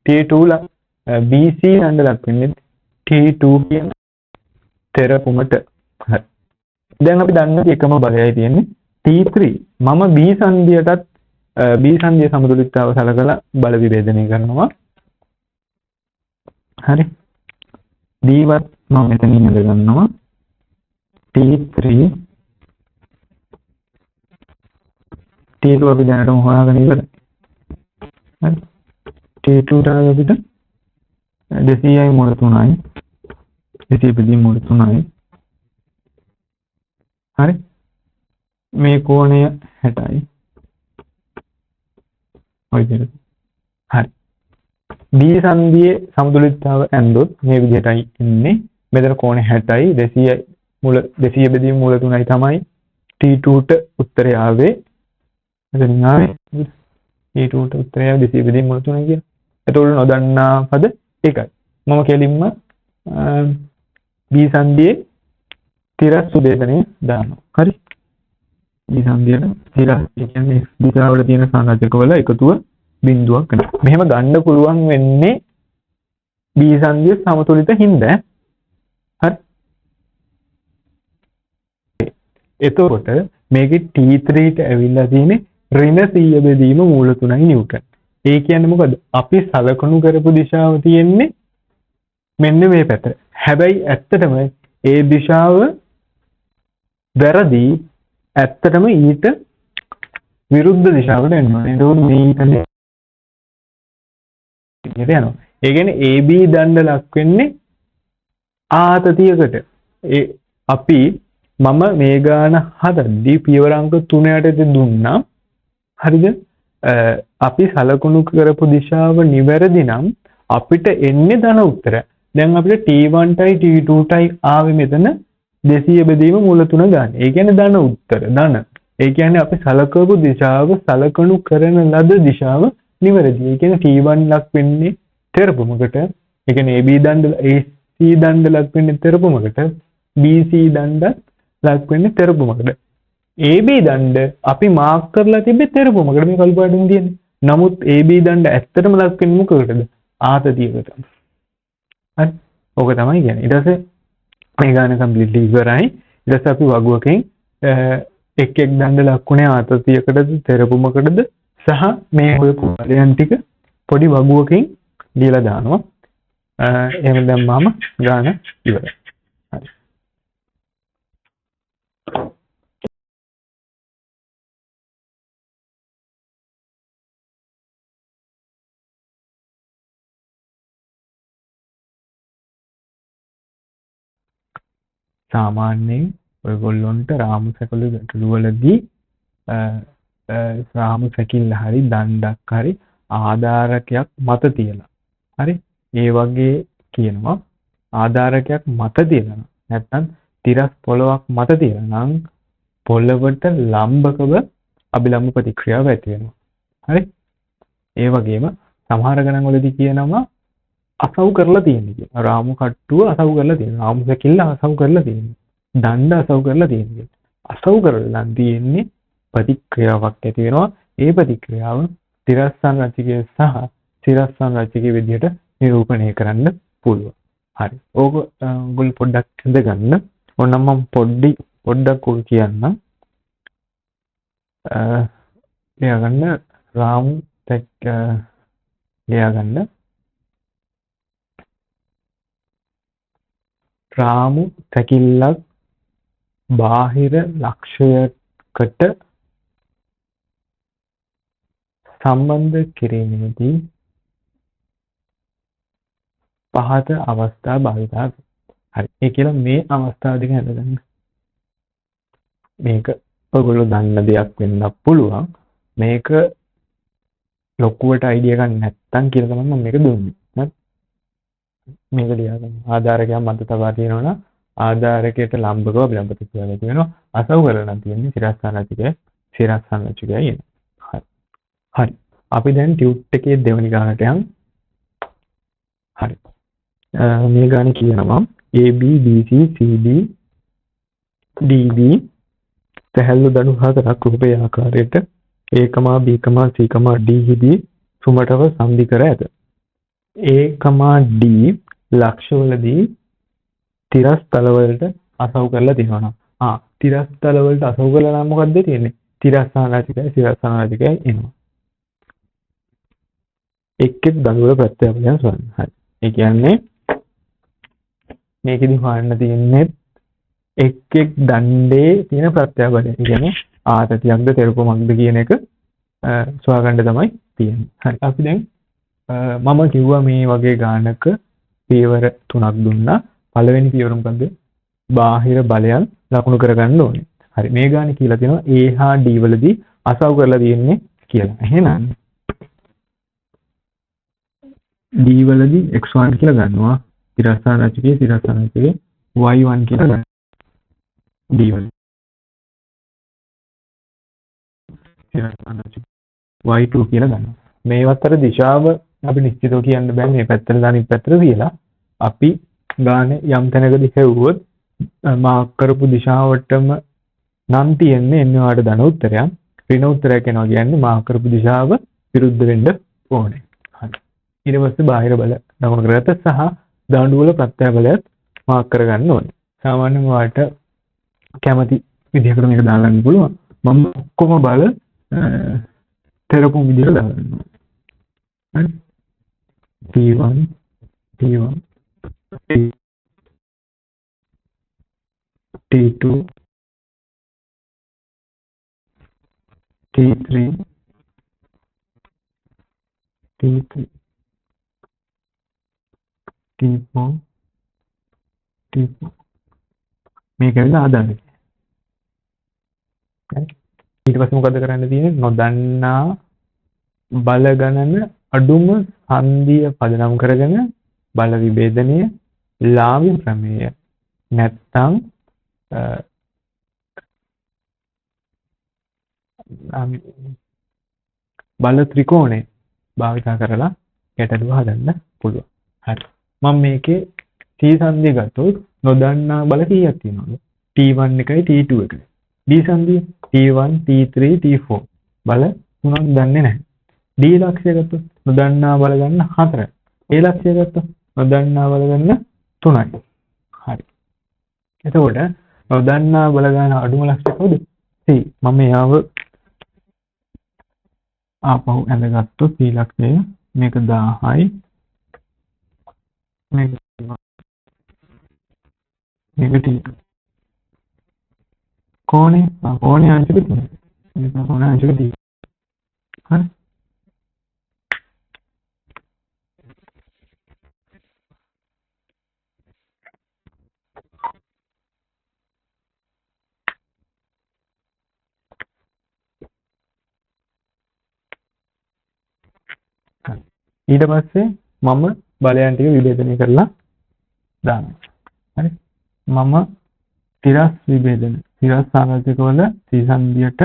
T2 BC දණ්ඩ දක්වන්නේ T2 කියන තෙරපුමට. හරි. දැන් අපි දන්න එකම බලයයි තියෙන්නේ T3. මම B සංදියටත් B සංදිය සමතුලිතතාව සලකලා බල විභේදනය කරනවා. හරි. D වත් මම මෙතනින් ඉඳ ගන්නවා T3 T2 අපි දැනටම හොයාගෙන ඉවරයි. හරි. T2 ට අපිට 200යි මූල 3යි 200 බෙදීම මූල 3යි. හරි. මේ කෝණය 60යි. ඔය විදිහට. හරි. B සංදියේ සමතුලිතතාව ඇන්දොත් මේ විදිහටයි ඉන්නේ. මෙතන කෝණය 60යි 200යි මූල 200 බෙදීම මූල 3යි තමයි T2 ට උත්තරය ආවේ. එතනින් ආවේ T2 ට උත්තරය 200 බෙදීම මූල 3යි කියලා. එතකොට නොදන්නා පද එකයි. මම කෙලින්ම B සංදියේ තිරස් සුදේශනය දානවා. හරි. B සංදියට තිරස් කියන්නේ දිශාවල තියෙන සංරචකවල එකතුව බිඳුවක් වෙනවා. මෙහෙම ගන්න පුළුවන් වෙන්නේ B සංදිය සමතුලිත හින්දා. හරි. එතකොට මේකේ T3 ට ඇවිල්ලා තියෙන්නේ ඍණ 100 බෙදීම මූල 3යි නිව්ටන්. ඒ කියන්නේ මොකද? අපි සලකනු කරපු දිශාව තියෙන්නේ මෙන්න මේ පැත්ත. හැබැයි ඇත්තටම ඒ දිශාව වැරදි. ඇත්තටම ඊට විරුද්ධ දිශාවට යනවා. එතකොට මේ යනවා. ඒ කියන්නේ AB දණ්ඩ ලක් වෙන්නේ ආතතියකට. අපි මම මේ ගාන හදද්දී පියවර අංක 3 යටතේ දුන්නා. හරිද? අපි සලකුණු කරපු දිශාව නිවැරදි නම් අපිට එන්නේ ධන උත්තරය. දැන් අපිට T1 ටයි T2 ටයි ආවේ මෙතන 200 බෙදීම මූල 3 ගන්න. ඒ කියන්නේ ධන උත්තර ධන. ඒ කියන්නේ අපි සලකපු දිශාව සලකනු කරන ලද දිශාව නිවැරදි. ඒ කියන්නේ T1 ලක් වෙන්නේ තෙරපුමකට. ඒ කියන්නේ AB දණ්ඩ AC දණ්ඩ ලක් වෙන්නේ තෙරපුමකට. BC දණ්ඩ ලක් වෙන්නේ තෙරපුමකට. AB දණ්ඩ අපි මාක් කරලා තිබ්බේ තෙරපුමකට මේ කළු පාටින් තියෙන්නේ. නමුත් AB දණ්ඩ ඇත්තටම ලක් වෙන්නේ මොකකටද? ආතතියකට. හරි. ඕක තමයි කියන්නේ. ඊට පස්සේ මේ ගාන කම්ප්ලීට්ලි ඉවරයි. ඊට පස්සේ අපි වගුවකින් එක් දණ්ඩ ලක්ුණේ ආතතියකටද තෙරපුමකටද සහ මේ හොයපු බලයන් ටික පොඩි වගුවකින් දීලා දානවා. එහෙම දැම්මම ගාන ඉවරයි. හරි. සාමාන්‍යයෙන් ඔයගොල්ලොන්ට රාමු සැකළු ගැටලුවලදී රාමු සැකිල්ල හරි දණ්ඩක් හරි ආධාරකයක් මත තියලා හරි ඒ වගේ කියනවා ආධාරකයක් මත තියලා නැත්නම් තිරස් පොළොවක් මත තියලා නම් පොළවට ලම්බකව අභිලම්බ ප්‍රතික්‍රියාව ඇති වෙනවා. හරි. ඒ වගේම සමහර ගණන් වලදී කියනවා අසව් කරලා තියෙන්නේ කියලා. රාමු කට්ටුව අසව් කරලා තියෙනවා. රාමු සැකිල්ල අසව් කරලා තියෙනවා. දණ්ඩ අසව් කරලා තියෙනවා. අසව් කරලා තියෙන්නේ ප්‍රතික්‍රියාවක් ඇති වෙනවා. ඒ ප්‍රතික්‍රියාව තිරස් සංරචකයේ සහ තිරස් සංරචකයේ විදිහට නිරූපණය කරන්න පුළුවන්. හරි. ඕක ඔයගොල්ලෝ පොඩ්ඩක් හඳගන්න. ඕනම් මම පොඩ්ඩක් ඔය කියන්නම්. ලියාගන්න රාමු ලියාගන්න රාමු සැකිල්ලක් බාහිර ලක්ෂයකට සම්බන්ධ කිරීමේදී පහත අවස්ථා භාවිතා කරනවා. හරි. ඒ කියලා මේ අවස්ථා දෙක හඳගන්න. මේක ඔයගොල්ලෝ දන්න දෙයක් වෙන්න පුළුවන්. මේක ලොකුවට අයිඩියා ගන්න නැත්තම් කියලා තමයි මම මේක දුන්නේ. හරි. මේක ලියා ගන්න. ආධාරකයක් මත තබා තියෙනවා නම් ආධාරකයට ලම්බකව විලම්බක කියලා කියනවා. අසව් කරලා නම් තියෙන්නේ සිරස්තනජිකය සිරස්තනජිකය එන. හරි. හරි. අපි දැන් ටියුට් එකේ දෙවෙනි ගානට යමු. හරි. මේ ගානේ කියනවා AB BC CD DB සැහැල්ලු දණු හතරක් රූපේ ආකාරයට A, B, C, D හිදී සුමටව සම්දි කර ඇත. A, D ලක්ෂවලදී තිරස් තලවලට අසව් කරලා තියෙනවා. තිරස් තලවලට අසව් කරලා නම් මොකක්ද තියෙන්නේ? තිරස් සානාජිකයි සිරස් සානාජිකයි එනවා. එක් දණු වල ප්‍රත්‍යයයන් සොයන්න. හරි. ඒ කියන්නේ මේකෙදි හොයන්න තියෙන්නේ එක් දණ්ඩේ තියෙන ප්‍රත්‍යයබලය. ඒ කියන්නේ ආතතියක්ද තෙරපුමක්ද කියන එක සොයාගන්න තමයි තියෙන්නේ. හරි. අපි දැන් මම කිව්වා මේ වගේ ගානක පියවර 3ක් දුන්නා. පළවෙනි පියවර මොකද්ද? බාහිර බලයන් ලකුණු කරගන්න ඕනේ. හරි. මේ ගානේ කියලා තියෙනවා A හා D වලදී අසව් කරලා තියෙන්නේ කියලා. එහෙනම් D වලදී x1 කියලා ගන්නවා. තිරස්ථානජිකේ y1 කියලා ගන්නවා. D වල y2 කියලා ගන්නවා. මේවත් අර දිශාව අපි නිශ්චිතව කියන්න බෑ මේ පැත්තට දාන පැත්තට කියලා. අපි ගානේ යම් තැනකදී හෙව්වොත් මාක් කරපු දිශාවටම නම් තියෙන්නේ එන්නේ වාට ධන උත්තරයක්. ඍණ උත්තරයක් එනවා කියන්නේ මාක් කරපු දිශාව විරුද්ධ වෙන්න ඕනේ. හරි. ඊට පස්සේ බාහිර බල ලකුණු කරගත්ත සහ දඬු වල ප්‍රත්‍යබලයත් මාක් කරගන්න ඕනේ. සාමාන්‍යයෙන් වාට කැමති විදිහකට මේක දාගන්න පුළුවන්. මම ඔක්කොම බල තෙරපුම් විදිහට දාගන්නවා. හරි. T1 T2 T3 T4 මේක වෙලා ආදානයි. හරි. ඊට පස්සේ මොකද කරන්න තියෙන්නේ? නොදන්නා බල ගණන අඩුම හන්දිය පදනම් කරගෙන බල විභේදනය ලාභ ප්‍රමේය නැත්තම් බල ත්‍රිකෝණය භාවිත කරලා ගැටලුව හදන්න පුළුවන්. හරි. මම මේකේ T සංදිය ගත්තොත් නොදන්නා බල කීයක් තියෙනවද? T1 එකයි T2 එකයි. D සංදිය T1 T3 T4 බල තුනක් දන්නේ නැහැ. D ලක්ෂය ගත්තොත් නොදන්නා බල ගන්න 4. A ලක්ෂය ගත්තොත් නොදන්නා බල ගන්න 3යි. හරි. එතකොට නොදන්නා බල ගන්න අඩුම ලක්ෂය කවුද? C. මම යාව ආපහු ඇඳගත්තොත් C ලක්ෂය මේක 10යි. මේක T2. කෝණේ අංශක 3. මේක කෝණේ අංශක 3. හරි. ඊට පස්සේ මම බලයන් ටික විභේදනය කරලා දානවා. හරි. මම තිරස් විභේදන තිරස් සාගතික වල C සංදියට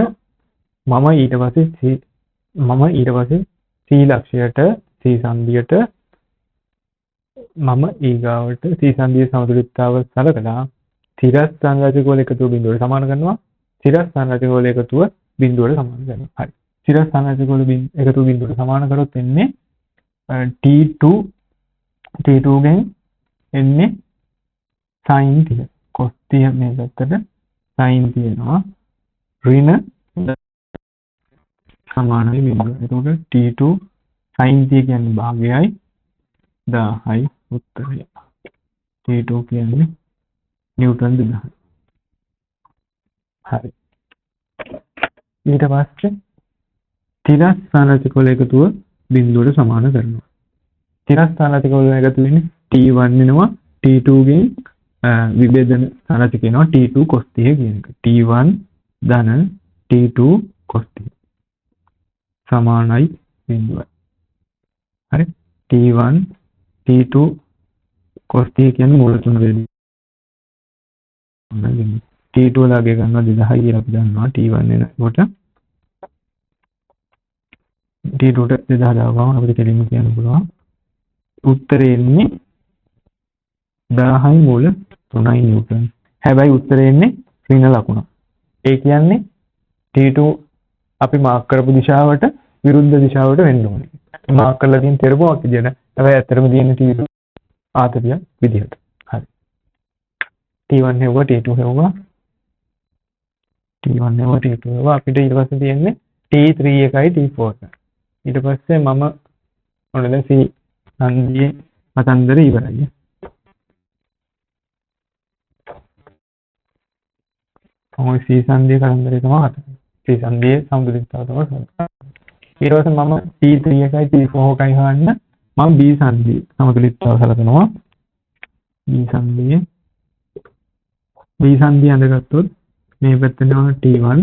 මම ඊට පස්සේ C ලක්ෂයට C සංදියට මම ඊගාවට C සංදියේ සමතුලිතතාව සලකලා තිරස් සංගතික වල එකතුව බිඳුවට සමාන කරනවා. තිරස් සංගතික වල එකතුව බිඳුවට සමාන කරනවා. හරි. තිරස් සංගතික වල එකතුව බිඳුවට සමාන කරොත් එන්නේ T2 ගෙන් එන්නේ sin තියෙනවා. cos තියෙන මේ පැත්තට sin තියෙනවා. ඍණ සමානයි බිඳුව. එතකොට T2 sin කියන්නේ භාගයයි 10යි උත්තරය. T2 කියන්නේ නිව්ටන් 1000. හරි. ඊට පස්සේ තිරස් සානතික වල එකතුව බිඳුවට සමාන කරනවා. තිරස් සානතික වල එකතු වෙන්නේ T1 වෙනවා. T2 ගෙන් විභේදන සානතික වෙනවා T2 cos 30 කියන එක. T1 ධන T2 cos 30 සමානයි බිඳුවයි. හරි. T1 T2 cos t කියන්නේ මූල 3 රේඩියස්. T2 ලාගේ ගන්නවා 2000 කියලා අපි දන්නවා. T1 එනකොට T2 ට 2000 දාගම අපිට කෙලින්ම කියන්න පුළුවන්. උත්තරේ එන්නේ 1000 මූල 3යි නිව්ටන්. හැබැයි උත්තරේ එන්නේ ඍණ ලකුණ. ඒ කියන්නේ T2 අපි මාක් කරපු දිශාවට විරුද්ධ දිශාවට වෙන්න ඕනේ. මාක් කරලා තියෙන තෙරපුමක් විදියට. හැබැයි ඇත්තටම තියෙන T2 ආතතිය විදියට. හරි. T1 හෙව්වා T2 හෙව්වා T1 හෙව්වා T2 හෙව්වා අපිට ඊට පස්සේ තියෙන්නේ T3 එකයි T4 එකයි. ඊට පස්සේ මම ඔන්න දැන් C සංදියේ කතන්දර ඉවරයි. ඔය C සංදියේ කතන්දරේ තමයි කතා. C සංදියේ සම්බුද්ධතාව තමයි කතා. ඊට පස්සේ මම T3 එකයි T4 එකයි හොයන්න මම B සංදියේ සමතුලිතතාව සලකනවා. B සංදිය අඳගත්තොත් මේ පැත්තට යනවා T1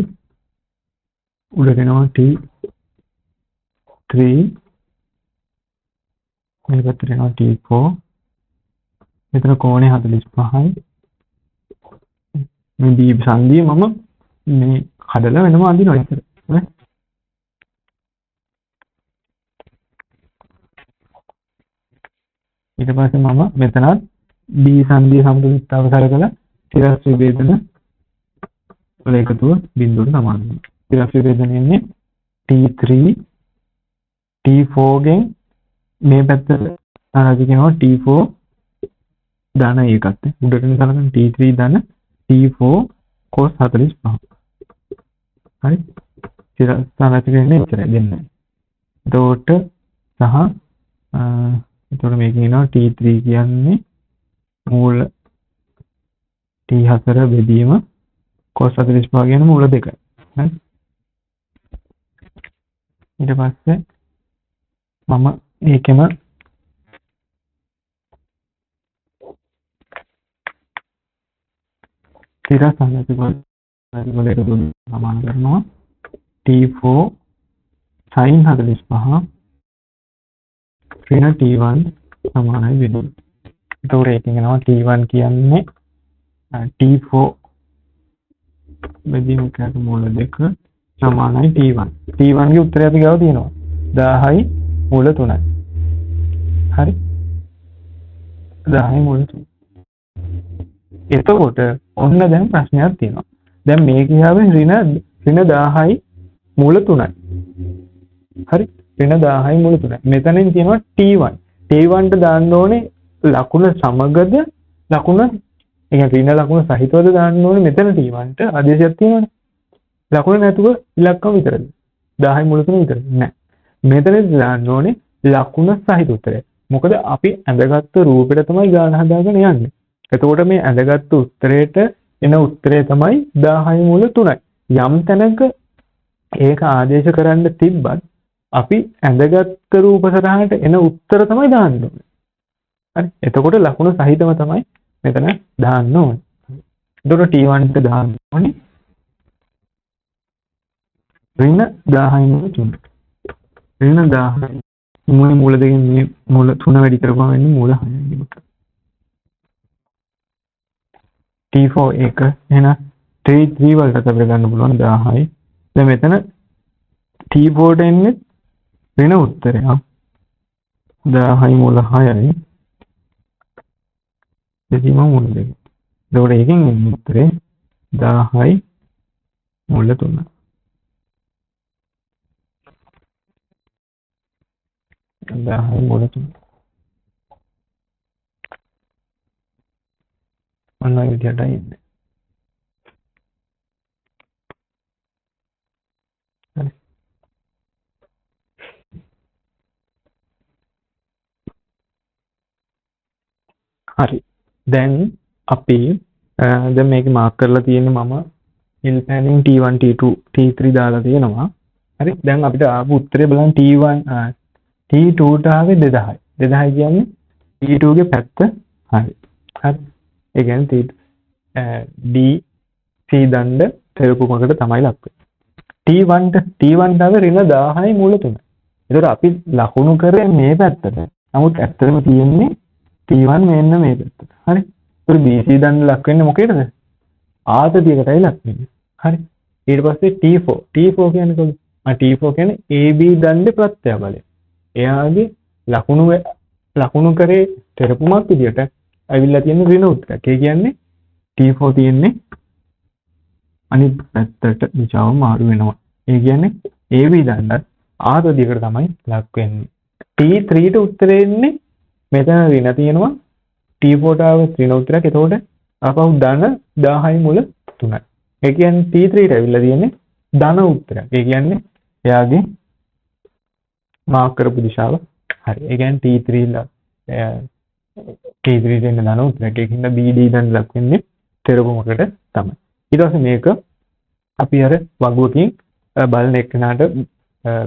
උඩට යනවා T3 මේ පැත්තට යනවා T4 මෙතන කෝණය 45යි මේ B සංදිය මම මේ හදලා වෙනම අඳිනවා ඉතින් නේ ඊට පස්සේ මම මෙතනත් B සංදිය සමතුලිතතාව සලකලා තිරස් විභේදන වල එකතුව බිඳුවට සමාන වෙනවා. තිරස් විභේදනය එන්නේ T3 T4 ගෙන් මේ පැත්තට අරගෙන කියනවා T4 ධන ඒකත් උඩට සලකන T3 ධන T4 cos 45. හරි. තිරස් සාරාතිකන්නේ ඉතරයි දෙන්නේ. එතකොට සහ එතකොට මේක කියනවා T3 කියන්නේ මූල T4 බෙදීම cos 45 කියන මූල දෙකයි. හරි. ඊට පස්සේ මම ඒකෙම තිරස් සාධක වල සමාන කරනවා T4 sin 45 ඍණ T1 සමානයි වෙනවා. ඒතකොට ඒකෙන් යනවා T1 කියන්නේ T4 බෙදීම කරපු මූල දෙක සමානයි T1. T1 ගේ උත්තරය අපි ගාව තියෙනවා 10යි මූල 3යි. හරි. 10යි මූල 3. එතකොට ඔන්න දැන් ප්‍රශ්නයක් තියෙනවා. දැන් මේ කියාවේ ඍණ 10යි මූල 3යි. හරි. ඍණ 10යි මූල 3යි. මෙතනින් තියෙනවා T1. T1 ට දාන්න ඕනේ ලකුණ සමගද ලකුණ ඒ ඍණ ලකුණ සහිතවද දාන්න ඕනේ මෙතන T1 ට ආදේශයක් තියෙනවනේ. ලකුණ නැතුව ඉලක්කම විතරද? 10යි මූල 3 විතරද? නෑ. මෙතන දාන්න ඕනේ ලකුණ සහිත උත්තරය. මොකද අපි ඇඳගත්තු රූපෙට තමයි ගාන හදාගෙන යන්නේ. එතකොට මේ ඇඳගත්තු උත්තරේට එන උත්තරය තමයි 10යි මූල 3යි. යම් තැනක ඒක ආදේශ කරන්න තිබ්බත් අපි ඇඳගත්තු රූප සටහනට එන උත්තර තමයි දාන්න ඕනේ. හරි. එතකොට ලකුණ සහිතව තමයි මෙතන දාන්න ඕනේ. එතකොට T1 ට දාන්න ඕනේ ඍණ 10යි මූල 3. ඍණ 10යි මූල දෙකෙන් මේ මූල 3 වැඩි කරපුවම එන්නේ මූල 6යි. T4 එක එහෙනම් T3 වලට අපිට ගන්න පුළුවන් 10යි. දැන් මෙතන T4 ට එන්නේ ඍණ උත්තරය 10යි මූල 6යි. දෙකම මූල දෙක. එතකොට එකෙන් එන්නේ උත්තරේ 10යි මූල 3. දහයි මූල 3. ඔන්න ඔය විදිහටයි එන්නේ. හරි. හරි. දැන් අපි දැන් මේක මාක් කරලා තියෙන්නේ මම හිල් පැනින් T1 T2 T3 දාලා තියෙනවා. හරි. දැන් අපිට ආපු උත්තරේ බලන්න T1 T2 ට ආවේ 2000යි. 2000 කියන්නේ T2 ගේ පැත්ත. හරි. හරි. ඒ කියන්නේ D C දණ්ඩ තෙරපුමකට තමයි ලක් වෙන්නේ. T1 ට ආවේ ඍණ 1000යි මූල 3. ඒතකොට අපි ලකුණු කරේ මේ පැත්තට. නමුත් ඇත්තටම තියෙන්නේ T1 මෙන්න මේ පැත්තට. හරි. ඒතර BC දණ්ඩ ලක් වෙන්නේ මොකේද? ආතතියකටයි ලක් වෙන්නේ. හරි. ඊට පස්සේ T4. T4 කියන්නේ කොහොමද? T4 කියන්නේ AB දණ්ඩේ ප්‍රත්‍යාබලය. එයාගේ ලකුණු කරේ තෙරපුමක් විදියට ඇවිල්ලා තියෙන ඍණ උත්තරයක්. ඒ කියන්නේ T4 තියෙන්නේ අනිත් පැත්තට දිශාව මාරු වෙනවා. ඒ කියන්නේ AB දණ්ඩත් ආතතියකට තමයි ලක් වෙන්නේ. T3ට උත්තරේ එන්නේ මෙතන ඍණ තියෙනවා. T4ට ආව ඍණ උත්තරයක්. එතකොට අපහු ධන 10යි මුල 3යි. ඒ කියන්නේ T3ට ඇවිල්ලා තියෙන්නේ ධන උත්තරයක්. ඒ කියන්නේ එයාගේ මාක් කරපු දිශාව හරි. ඒ කියන්නේ T3 දෙන්න ධන උත්තරයක්. ඒකින්ද BD දණ්ඩ ලක් වෙන්නේ තෙරපුමකට තමයි. ඊට පස්සේ මේක අපි අර වගුවකින් බලන එක්කනට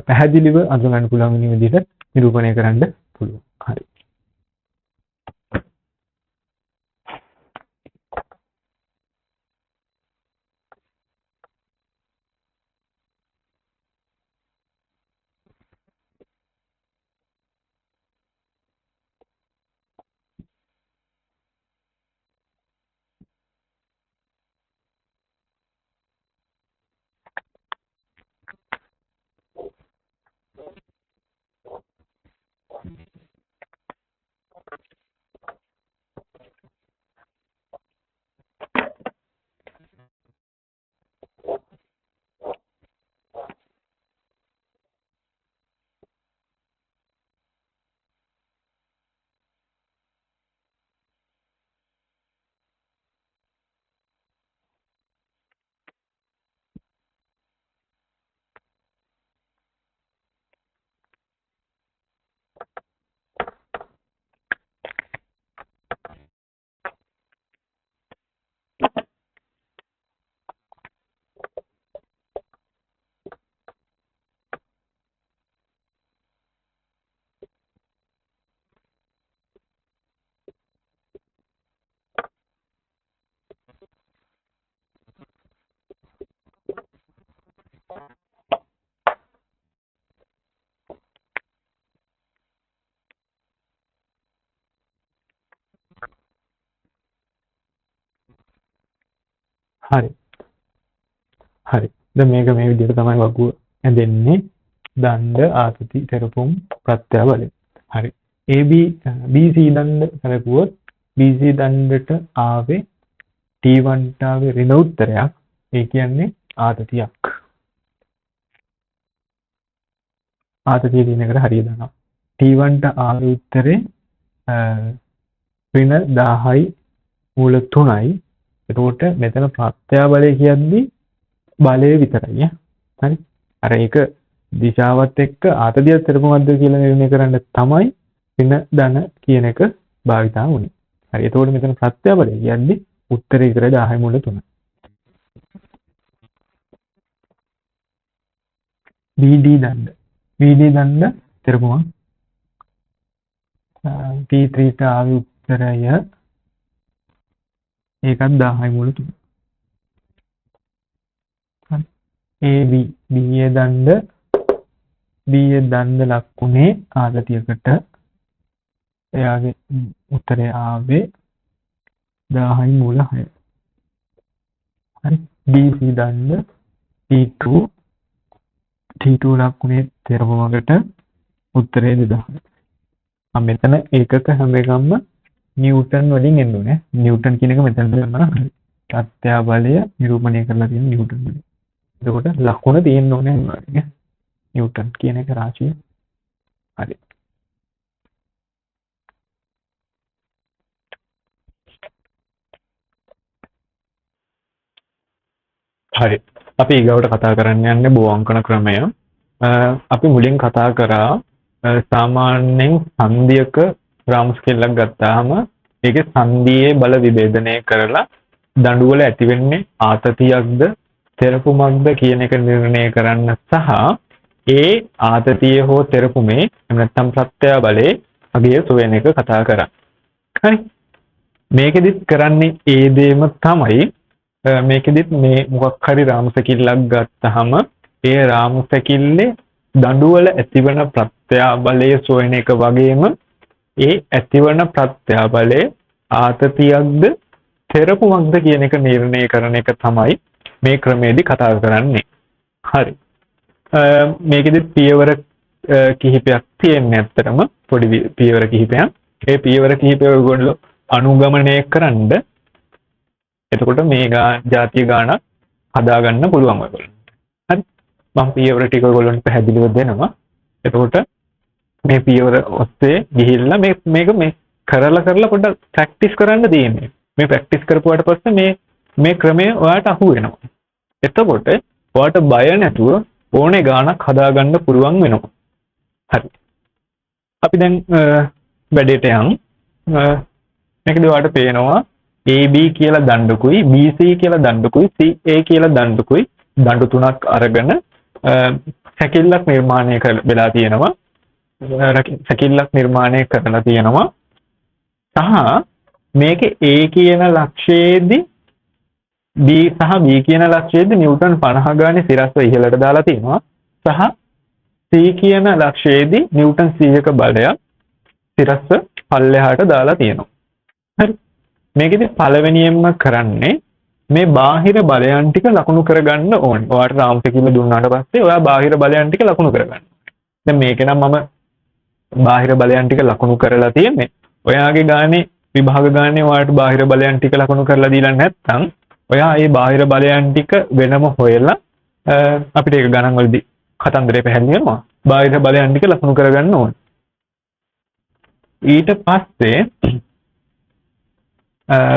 පැහැදිලිව අඳුනගන්න පුළුවන් වෙන විදිහට නිරූපණය කරන්න පුළුවන්. හරි. හරි. හරි. දැන් මේක මේ විදිහට තමයි වගුව ඇඳෙන්නේ. දණ්ඩ ආතති තෙරපුම් ප්‍රත්‍යාබලය. හරි. AB BC දණ්ඩ කරකුවොත් BC දණ්ඩට ආවේ T1ට ආවේ ඍණ උත්තරයක්. ඒ කියන්නේ ආතතියක්. ආතතිය කියන එකට හරිය දානවා. T1ට ආවේ උත්තරේ ඍණ 10යි මූල 3යි. එතකොට මෙතන ප්‍රත්‍යාබලය කියන්නේ බලය විතරයි. හරි. අර ඒක දිශාවත් එක්ක ආතතිය තෙරපුමක්ද කියලා නිර්ණය කරන්න තමයි ඍණ ධන කියන එක භාවිතා වුනේ. හරි. එතකොට මෙතන ප්‍රත්‍යාබලය කියන්නේ උත්තරේ විතර 10යි මුල 3යි. BD දණ්ඩ තෙරපුමක් T3ට ආවේ උත්තරය ඒකත් 10යි මුල 3යි. AB BA දණ්ඩ ලක්ුණේ ආතතියකට එයාගේ උත්තරය ආවේ 10යි මුල 6යි. හරි. BC දණ්ඩ T2 ලක්ුණේ තෙරපුමකට උත්තරේ 2000යි. මෙතන ඒකක හැම එකක්ම නිව්ටන් වලින් එන්න ඕනේ. නිව්ටන් කියන එක මෙතන ගන්නවා. ප්‍රත්‍යාබලය නිරූපණය කරලා තියෙන නිව්ටන් වලින්. එතකොට ලකුණ තියෙන්න ඕනේ අනිවාර්යයෙන්. නිව්ටන් කියන එක රාශිය. හරි. හරි. අපි ඊගවට කතා කරන්න යන්නේ බෝඅංකන ක්‍රමය. අපි මුලින් කතා කරා සාමාන්‍යයෙන් සංදියක රාම් ස්කේලයක් ගත්තාම ඒකේ සංදියේ බල විභේදනය කරලා දඬු වල ඇති වෙන්නේ ආතතියක්ද තෙරපුමක්ද කියන එක නිර්ණය කරන්න සහ ඒ ආතතිය හෝ තෙරපුමේ එහෙම නැත්නම් ප්‍රත්‍යාබලයේ අගය සොයන එක කතා කරා. හරි. මේකෙදිත් කරන්නේ ඒ දෙයම තමයි. මේකෙදිත් මේ මොකක් හරි රාම් සැකිල්ලක් ගත්තාම ඒ රාම් සැකිල්ලේ දඬු වල ඇතිවන ප්‍රත්‍යාබලයේ සොයන එක වගේම ඒ ඇතිවන ප්‍රත්‍යාබලයේ ආතතියක්ද තෙරපුමක්ද කියන එක නිර්ණය කරන එක තමයි මේ ක්‍රමයේදී කතා කරන්නේ. හරි. මේකෙදි පියවර කිහිපයක් තියෙන්නේ ඇත්තටම පොඩි පියවර කිහිපයක්. ඒ පියවර කිහිපය ඔයගොල්ලෝ අනුගමනය කරන්ඩ එතකොට මේ ජාතිය ගානක් හදාගන්න පුළුවන් ඔයගොල්ලන්ට. හරි. මම පියවර ටික ඔයගොල්ලන්ට පැහැදිලිව දෙනවා. එතකොට මේ පියවර ඔස්සේ ගිහිල්ලා මේක කරලා පොඩ්ඩක් ප්‍රැක්ටිස් කරන්න තියෙන්නේ. මේ ප්‍රැක්ටිස් කරපුවාට පස්සේ මේ ක්‍රමය ඔයාලට අහු වෙනවා. එතකොට ඔයාලට බය නැතුව ඕනේ ගානක් හදාගන්න පුළුවන් වෙනවා. හරි. අපි දැන් වැඩේට යමු. මේකදී ඔයාලට පේනවා AB කියලා දණ්ඩකුයි BC කියලා දණ්ඩකුයි CA කියලා දණ්ඩකුයි දණ්ඩු තුනක් අරගෙන සැකිල්ලක් නිර්මාණය වෙලා තියෙනවා. සැකිල්ලක් නිර්මාණය කරලා තියෙනවා. සහ මේකේ A කියන ලක්ෂයේදී B සහ B කියන ලක්ෂයේදී නිව්ටන් 50 ගානේ සිරස්ව ඉහළට දාලා තියෙනවා. සහ C කියන ලක්ෂයේදී නිව්ටන් 100ක බලයක් සිරස්ව පල්ලෙහාට දාලා තියෙනවා. හරි. මේකෙදි පළවෙනියෙන්ම කරන්නේ මේ බාහිර බලයන් ටික ලකුණු කරගන්න ඕනේ. ඔයාලට රාම් සැකිල්ල දුන්නාට පස්සේ ඔයා බාහිර බලයන් ටික ලකුණු කරගන්න. දැන් මේකේ නම් මම බාහිර බලයන් ටික ලකුණු කරලා තියෙන්නේ. ඔයාගේ ගානේ විභාග ගානේ ඔයාලට බාහිර බලයන් ටික ලකුණු කරලා දීලා නැත්නම් ඔයා මේ බාහිර බලයන් ටික වෙනම හොයලා අපිට ඒක ගණන් වලදී කතන්දරේ පැහැදිලි වෙනවා. බාහිර බලයන් ටික ලකුණු කරගන්න ඕනේ. ඊට පස්සේ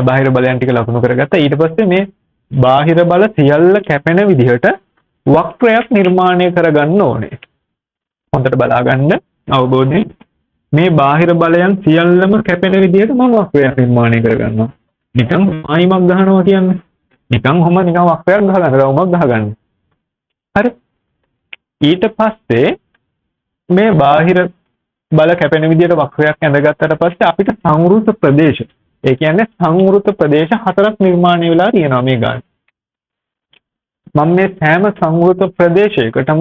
බාහිර බලයන් ටික ලකුණු කරගත්තා. ඊට පස්සේ මේ බාහිර බල සියල්ල කැපෙන විදිහට වක්‍රයක් නිර්මාණය කරගන්න ඕනේ. හොඳට බලාගන්න අවබෝධයෙන් මේ බාහිර බලයන් සියල්ලම කැපෙන විදිහට මම වක්‍රයක් නිර්මාණය කරගන්නවා. නිකන් ආයිමක් ගහනවා කියන්නේ. නිකන් වක්‍රයක් ගහලා රවුමක් ගහගන්න. හරි. ඊට පස්සේ මේ බාහිර බල කැපෙන විදිහට වක්‍රයක් ඇඳගත්තට පස්සේ අපිට සංවෘත ප්‍රදේශ, ඒ කියන්නේ සංවෘත ප්‍රදේශ 4ක් නිර්මාණය වෙලා තියෙනවා මේ ගාන. මම මේ සෑම සංවෘත ප්‍රදේශයකටම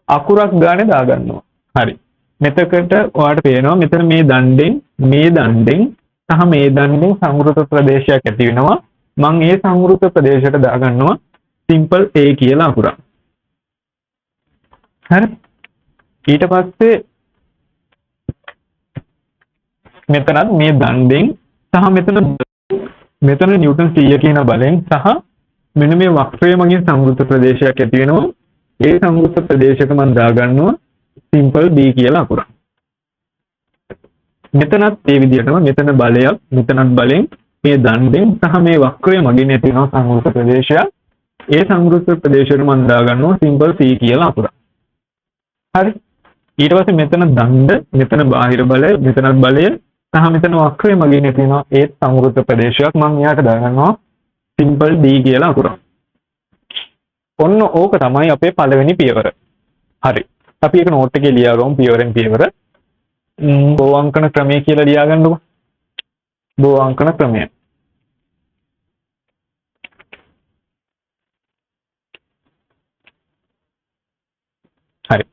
අකුරක් ගානේ දාගන්නවා. හරි. මෙතකට ඔයාලට පේනවා මෙතන මේ දණ්ඩෙන් සහ මේ දණ්ඩෙන් සංවෘත ප්‍රදේශයක් ඇති වෙනවා. මම ඒ සංවෘත ප්‍රදේශයට දාගන්නවා සිම්පල් A කියලා අකුරක්. හරි. ඊට පස්සේ මෙතනත් මේ දණ්ඩෙන් සහ මෙතන නිව්ටන් 100 කියන බලෙන් සහ මෙන්න මේ වක්‍රය මගින් සංවෘත ප්‍රදේශයක් ඇති වෙනවා. ඒ සංවෘත ප්‍රදේශයක මම දාගන්නවා සිම්පල් B කියලා අකුරක්. මෙතනත් ඒ විදිහටම මෙතන බලයක් මෙතනත් බලෙන් මේ දණ්ඩෙන් සහ මේ වක්‍රය මගින් ඇති වෙන සංවෘත ප්‍රදේශයක්. ඒ සංවෘත ප්‍රදේශයට මම දාගන්නවා සිම්පල් C කියලා අකුරක්. හරි. ඊට පස්සේ මෙතන දණ්ඩ, මෙතන බාහිර බලය, මෙතනත් බලය සහ මෙතන වක්‍රය මගින් ඇති වෙන ඒ සංවෘත ප්‍රදේශයක් මම එයාට දාගන්නවා සිම්පල් D කියලා අකුරක්. ඔන්න ඕක තමයි අපේ පළවෙනි පියවර. හරි. අපි ඒක නෝට් එකේ ලියාගමු පියවරෙන් පියවර. බෝවංකන ක්‍රමය කියලා ලියාගන්නකො. බෝවංකන ක්‍රමය. හරි.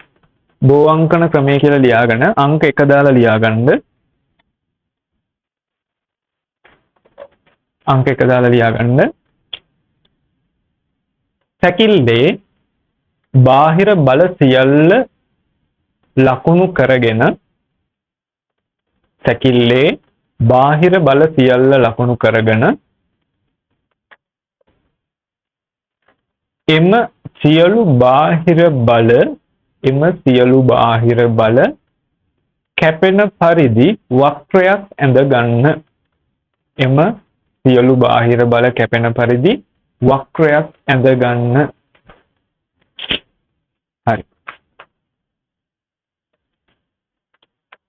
බෝවංකන ක්‍රමය කියලා ලියාගෙන අංක 1 දාලා ලියාගන්න. අංක 1 දාලා ලියාගන්න. සැකිල්ලේ බාහිර බල සියල්ල ලකුණු කරගෙන සැකිල්ලේ බාහිර බල සියල්ල ලකුණු කරගෙන එම සියලු බාහිර බල කැපෙන පරිදි වක්‍රයක් ඇඳ ගන්න. එම සියලු බාහිර බල කැපෙන පරිදි වක්‍රයක් ඇඳ ගන්න. හරි.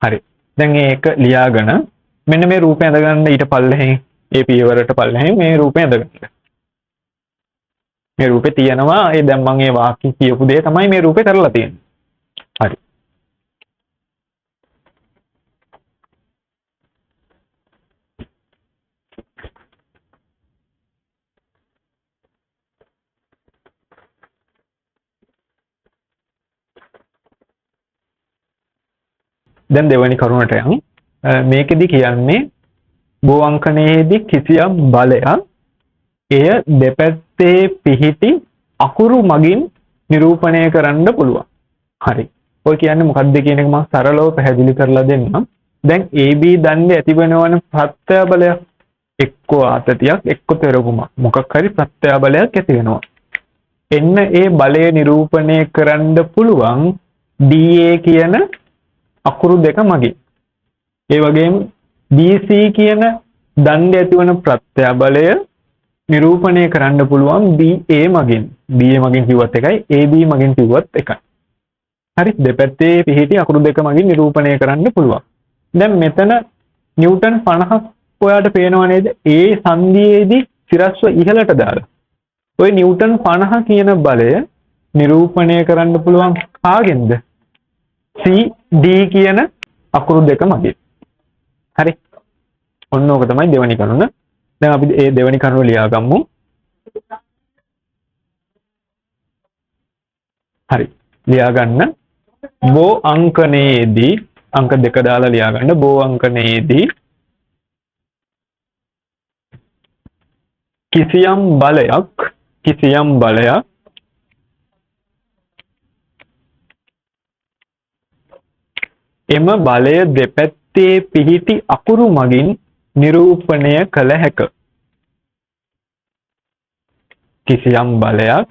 හරි. දැන් මේක ලියාගෙන මෙන්න මේ රූපය ඇඳ ගන්න ඊට පල්ලෙහෙන් ඒ පියවරට පල්ලෙහෙන් මේ රූපය ඇඳ ගන්න. මේ රූපේ තියෙනවා ඒ දැන් මම මේ වාක්‍ය කියපු දේ තමයි මේ රූපේ කරලා තියෙන්නේ. හරි. දැන් දෙවෙනි කරුණට යමු. මේකෙදි කියන්නේ බෝ අංකණයේදී කිසියම් බලයක් එය දෙපැත්තේ පිහිටි අකුරු මගින් නිරූපණය කරන්න පුළුවන්. හරි. ඔය කියන්නේ මොකක්ද කියන එක මම සරලව පැහැදිලි කරලා දෙන්නම්. දැන් AB දණ්ඩේ ඇතිවෙනවන ප්‍රත්‍ය බලයක් එක්ක ආතතියක් එක්ක තෙරකුමක් මොකක් හරි ප්‍රත්‍ය බලයක් ඇති වෙනවා. එන්න ඒ බලය නිරූපණය කරන්න පුළුවන් DA කියන අකුරු දෙක මගින්. ඒ වගේම BC කියන දණ්ඩේ ඇතිවන ප්‍රත්‍ය බලය නිරූපණය කරන්න පුළුවන් BA මගින්. BA මගින් කිව්වත් එකයි AB මගින් කිව්වත් එකයි. හරි දෙපැත්තේ පිහිටි අකුරු දෙක මගින් නිරූපණය කරන්න පුළුවන්. දැන් මෙතන නිව්ටන් 50ක් ඔයාට පේනව නේද? ඒ සංදියේදී සිරස්ව ඉහළට දාලා. ඔය නිව්ටන් 50 කියන බලය නිරූපණය කරන්න පුළුවන් කාගෙන්ද? CD කියන අකුරු දෙක මගින්. හරි. ඔන්න ඕක තමයි දෙවෙනි කරුණ. දැන් අපි මේ දෙවෙනි කරුණ ලියා ගමු. හරි. ලියා ගන්න. බෝ අංකණයේදී अंक දෙක දාලා ලියා ගන්න. බෝ අංකණයේදී කිසියම් බලයක් එම බලය දෙපැත්තේ පිහිටි අකුරු මගින් නිරූපණය කළ හැක. කිසියම් බලයක්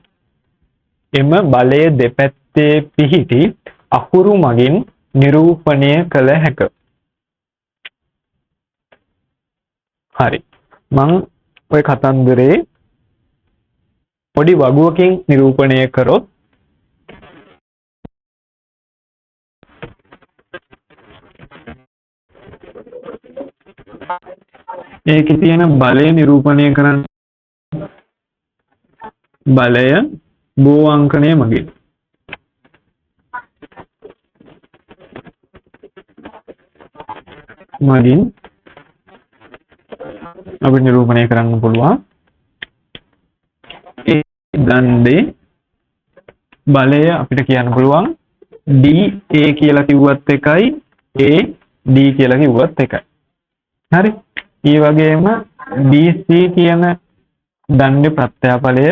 එම බලය දෙපැත්තේ පිහිටි අකුරු මගින් නිරූපණය කළ හැක. හරි. මං ඔය කතන්දරේ පොඩි වගුවකින් නිරූපණය කරොත් ඒකේ තියෙන බලය නිරූපණය කරන්න බලය බෝ අංකණය මගින් අපි නිරූපණය කරන්න පුළුවන්. ඒ දණ්ඩේ බලය අපිට කියන්න පුළුවන් DA කියලා කිව්වත් එකයි AD කියලා කිව්වත් එකයි. හරි. ඒ වගේම BC කියන දණ්ඩේ ප්‍රත්‍යාපලය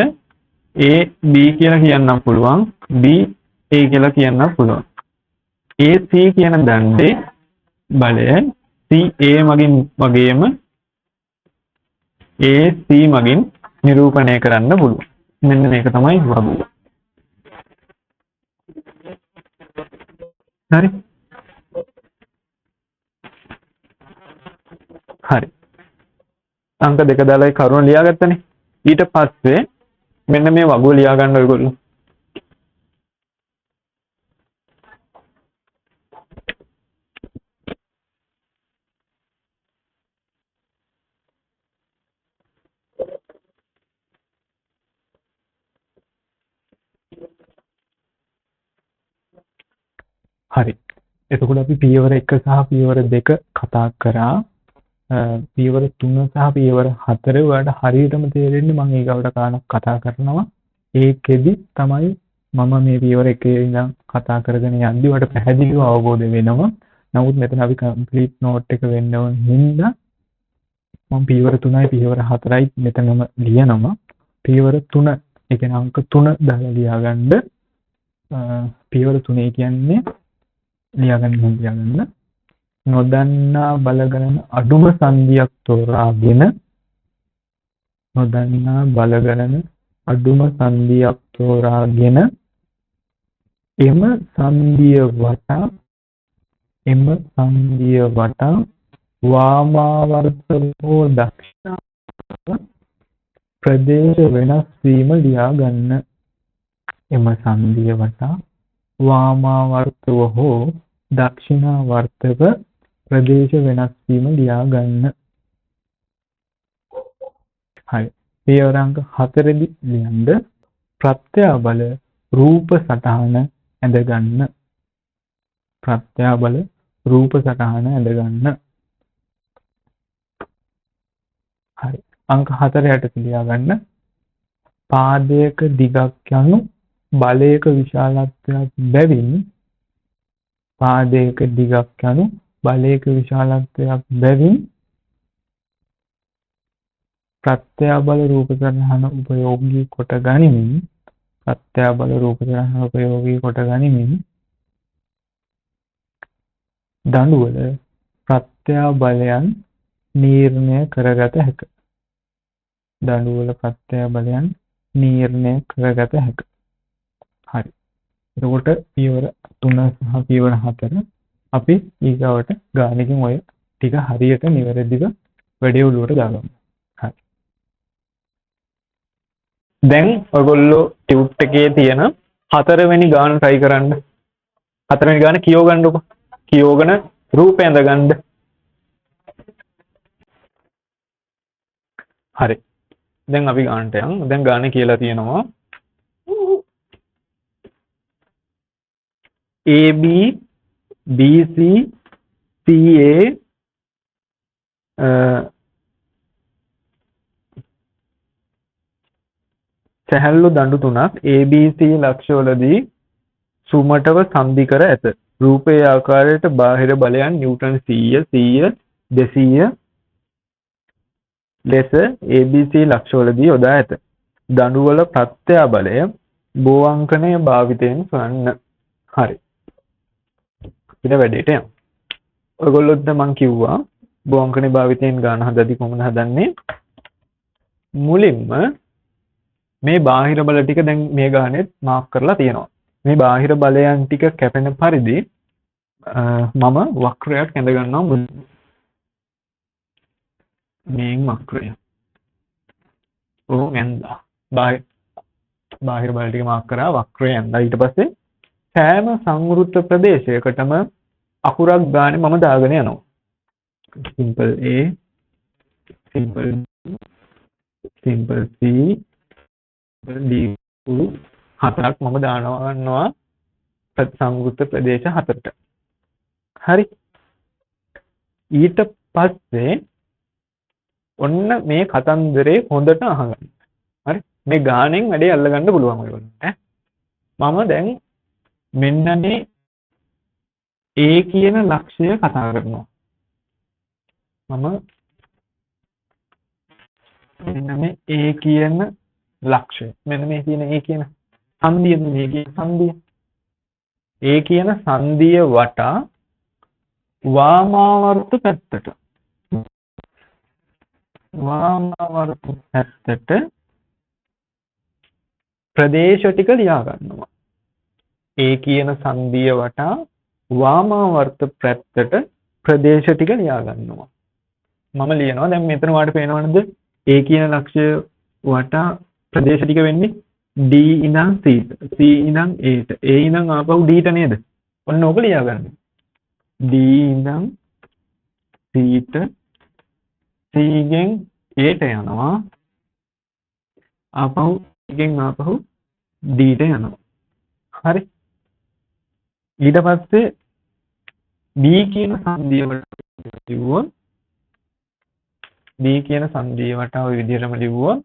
AB කියලා කියන්න පුළුවන් BA කියලා කියන්න පුළුවන්. AC කියන දණ්ඩේ බලය CA මගින් වගේම AC මගින් නිරූපණය කරන්න පුළුවන්. මෙන්න මේක තමයි වගුව. හරි. හරි. අංක දෙක දාලා කරුණ ලියාගත්තනේ. ඊට පස්සේ මෙන්න මේ වගුව ලියා ගන්න ඔයගොල්ලෝ. හරි. එතකොට අපි පියවර 1 සහ පියවර 2 කතා කරා. පියවර 3 සහ පියවර 4 ඔයාලට හරියටම තේරෙන්නේ මම ඊගවට කාණක් කතා කරනවා. ඒකෙදි තමයි මම මේ පියවර 1 ඉඳන් කතා කරගෙන යද්දි ඔයාලට පැහැදිලිව අවබෝධ වෙනවා. නමුත් මෙතන අපි කම්ප්ලීට් නෝට් එක වෙන්න ඕන හින්දා මම පියවර 3යි පියවර 4යි මෙතනම ලියනවා. පියවර 3 ඒ කියන්නේ අංක 3 දාලා ලියාගන්න. පියවර 3 කියන්නේ ලියාගන්න නොදන්නා බල ගණන අඩුම සංදියක් තෝරාගෙන එම සංදිය වටා වාමාවර්ත හෝ දක්ෂිණ ප්‍රදේශ වෙනස් වීම ලියා ගන්න. එම සංදිය වටා වාමාවර්තව හෝ දක්ෂිණාවර්තව ප්‍රදේශ වෙනස් වීම ලියා ගන්න. හරි. පියවර අංක 4 දී ලියන්න ප්‍රත්‍යාබල රූප සටහන ඇඳ ගන්න. ප්‍රත්‍යාබල රූප සටහන ඇඳ ගන්න. හරි. අංක 4 යට ලියා ගන්න පාදයක දිගක් යනු බලයක විශාලත්වයක් බැවින් පාදයක දිගක් යනු බලයක විශාලත්වයක් බැවින් ප්‍රත්‍යාබල රූප සටහන උපයෝගී කොට ගනිමින් ප්‍රත්‍යාබල රූප සටහන උපයෝගී කොට ගනිමින් දඬුවල ප්‍රත්‍යාබලයන් නිර්ණය කරගත හැකිය. දඬුවල ප්‍රත්‍යාබලයන් නිර්ණය කරගත හැකිය. හරි. එතකොට පියවර 3 සහ පියවර 4 අපි ඊගාවට ගානකින් ඔය ටික හරියට නිවැරදිව වැඩේ ඔලුවට දාගමු. හරි. දැන් ඔයගොල්ලෝ ටියුට් එකේ තියෙන 4 වෙනි ගාන try කරන්න. 4 වෙනි ගාන කියව ගන්නකො. කියවගෙන රූපය ඇඳගන්න. හරි. දැන් අපි ගානට යමු. දැන් ගානේ කියලා තියෙනවා AB BC CA සැහැල්ලු දඬු තුනක් ABC ලක්ෂවලදී සුමටව සන්ධි කර ඇත. රූපයේ ආකාරයට බාහිර බලයන් නිව්ටන් 100 200 ලෙස ABC ලක්ෂවලදී යොදා ඇත. දඬුවල ප්‍රත්‍යාබලය බෝවංකනය භාවිතයෙන් සොයන්න. හරි. ඊට වැඩේට යමු. ඔයගොල්ලොත් මම කිව්වා බෝවංකනය භාවිතයෙන් ගාන හදද්දි කොහොමද හදන්නේ? මුලින්ම මේ බාහිර බල ටික දැන් මේ ගානෙත් මාක් කරලා තියෙනවා. මේ බාහිර බලයන් ටික කැපෙන පරිදි මම වක්‍රයක් ඇඳ ගන්නවා. මේ වක්‍රය. ඇඳා. බාහිර බල ටික මාක් කරා වක්‍රය ඇඳා. ඊට පස්සේ සෑම සංවෘත්ත ප්‍රදේශයකටම අකුරක් ගානේ මම දාගෙන යනවා. simple A, simple B, simple C, simple D හතරක් මම දානවා සංවෘත්ත ප්‍රදේශ හතරට. හරි. ඊට පස්සේ ඔන්න මේ කතන්දරේ හොඳට අහගන්න. හරි. මේ ගානෙන් වැඩේ අල්ලගන්න පුළුවන් ඔයගොල්ලන්ට. මම දැන් මෙන්න මේ A කියන ලක්ෂය කතා කරනවා. මම මෙන්න මේ A කියන ලක්ෂය. මෙන්න මේ කියන A කියන සංදිය මේ කියන සංදිය. A කියන සංදිය වටා වාමාවර්ත පැත්තට ප්‍රදේශ ටික ලියා ගන්නවා. A කියන සංදිය වටා වාමාවර්ත පැත්තට ප්‍රදේශ ටික ලියා ගන්නවා. මම ලියනවා. දැන් මෙතන වාට පේනවනද? A කියන ලක්ෂය වටා ප්‍රදේශ ටික වෙන්නේ D ඉඳන් C ට, C ඉඳන් A ට, A ඉඳන් ආපහු D ට නේද? ඔන්න ඕක ලියා ගන්න. D ඉඳන් C ට, C ගෙන් A ට යනවා. ආපහු C ගෙන් ආපහු D ට යනවා. හරි. ඊට පස්සේ B කියන සංදිය වටා ලිව්වොත් B කියන සංදිය වටා ඔය විදිහටම ලිව්වොත්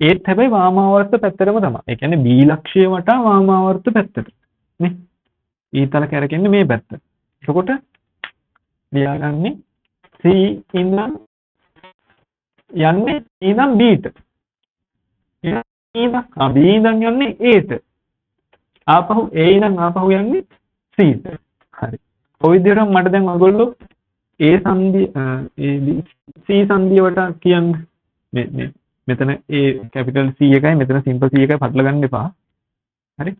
ඒත් හැබැයි වාමාවර්ත පැත්තටම තමයි. ඒ කියන්නේ B ලක්ෂය වටා වාමාවර්ත පැත්තට. නේ? ඊතල කැරකෙන්නේ මේ පැත්ත. එතකොට ලියාගන්නේ C ඉඳන් යන්නේ ඉඳන් B ට. B ඉඳන් යන්නේ A ට. ආපහු A ඉඳන් ආපහු යන්නේ C ට. හරි. ඔය විදිහට මට දැන් ඔයගොල්ලෝ A සංදිය C සංදිය වටා කියන්නේ මේ මෙතන A කැපිටල් C එකයි මෙතන සිම්පල් C එකයි පටල ගන්න එපා. හරි.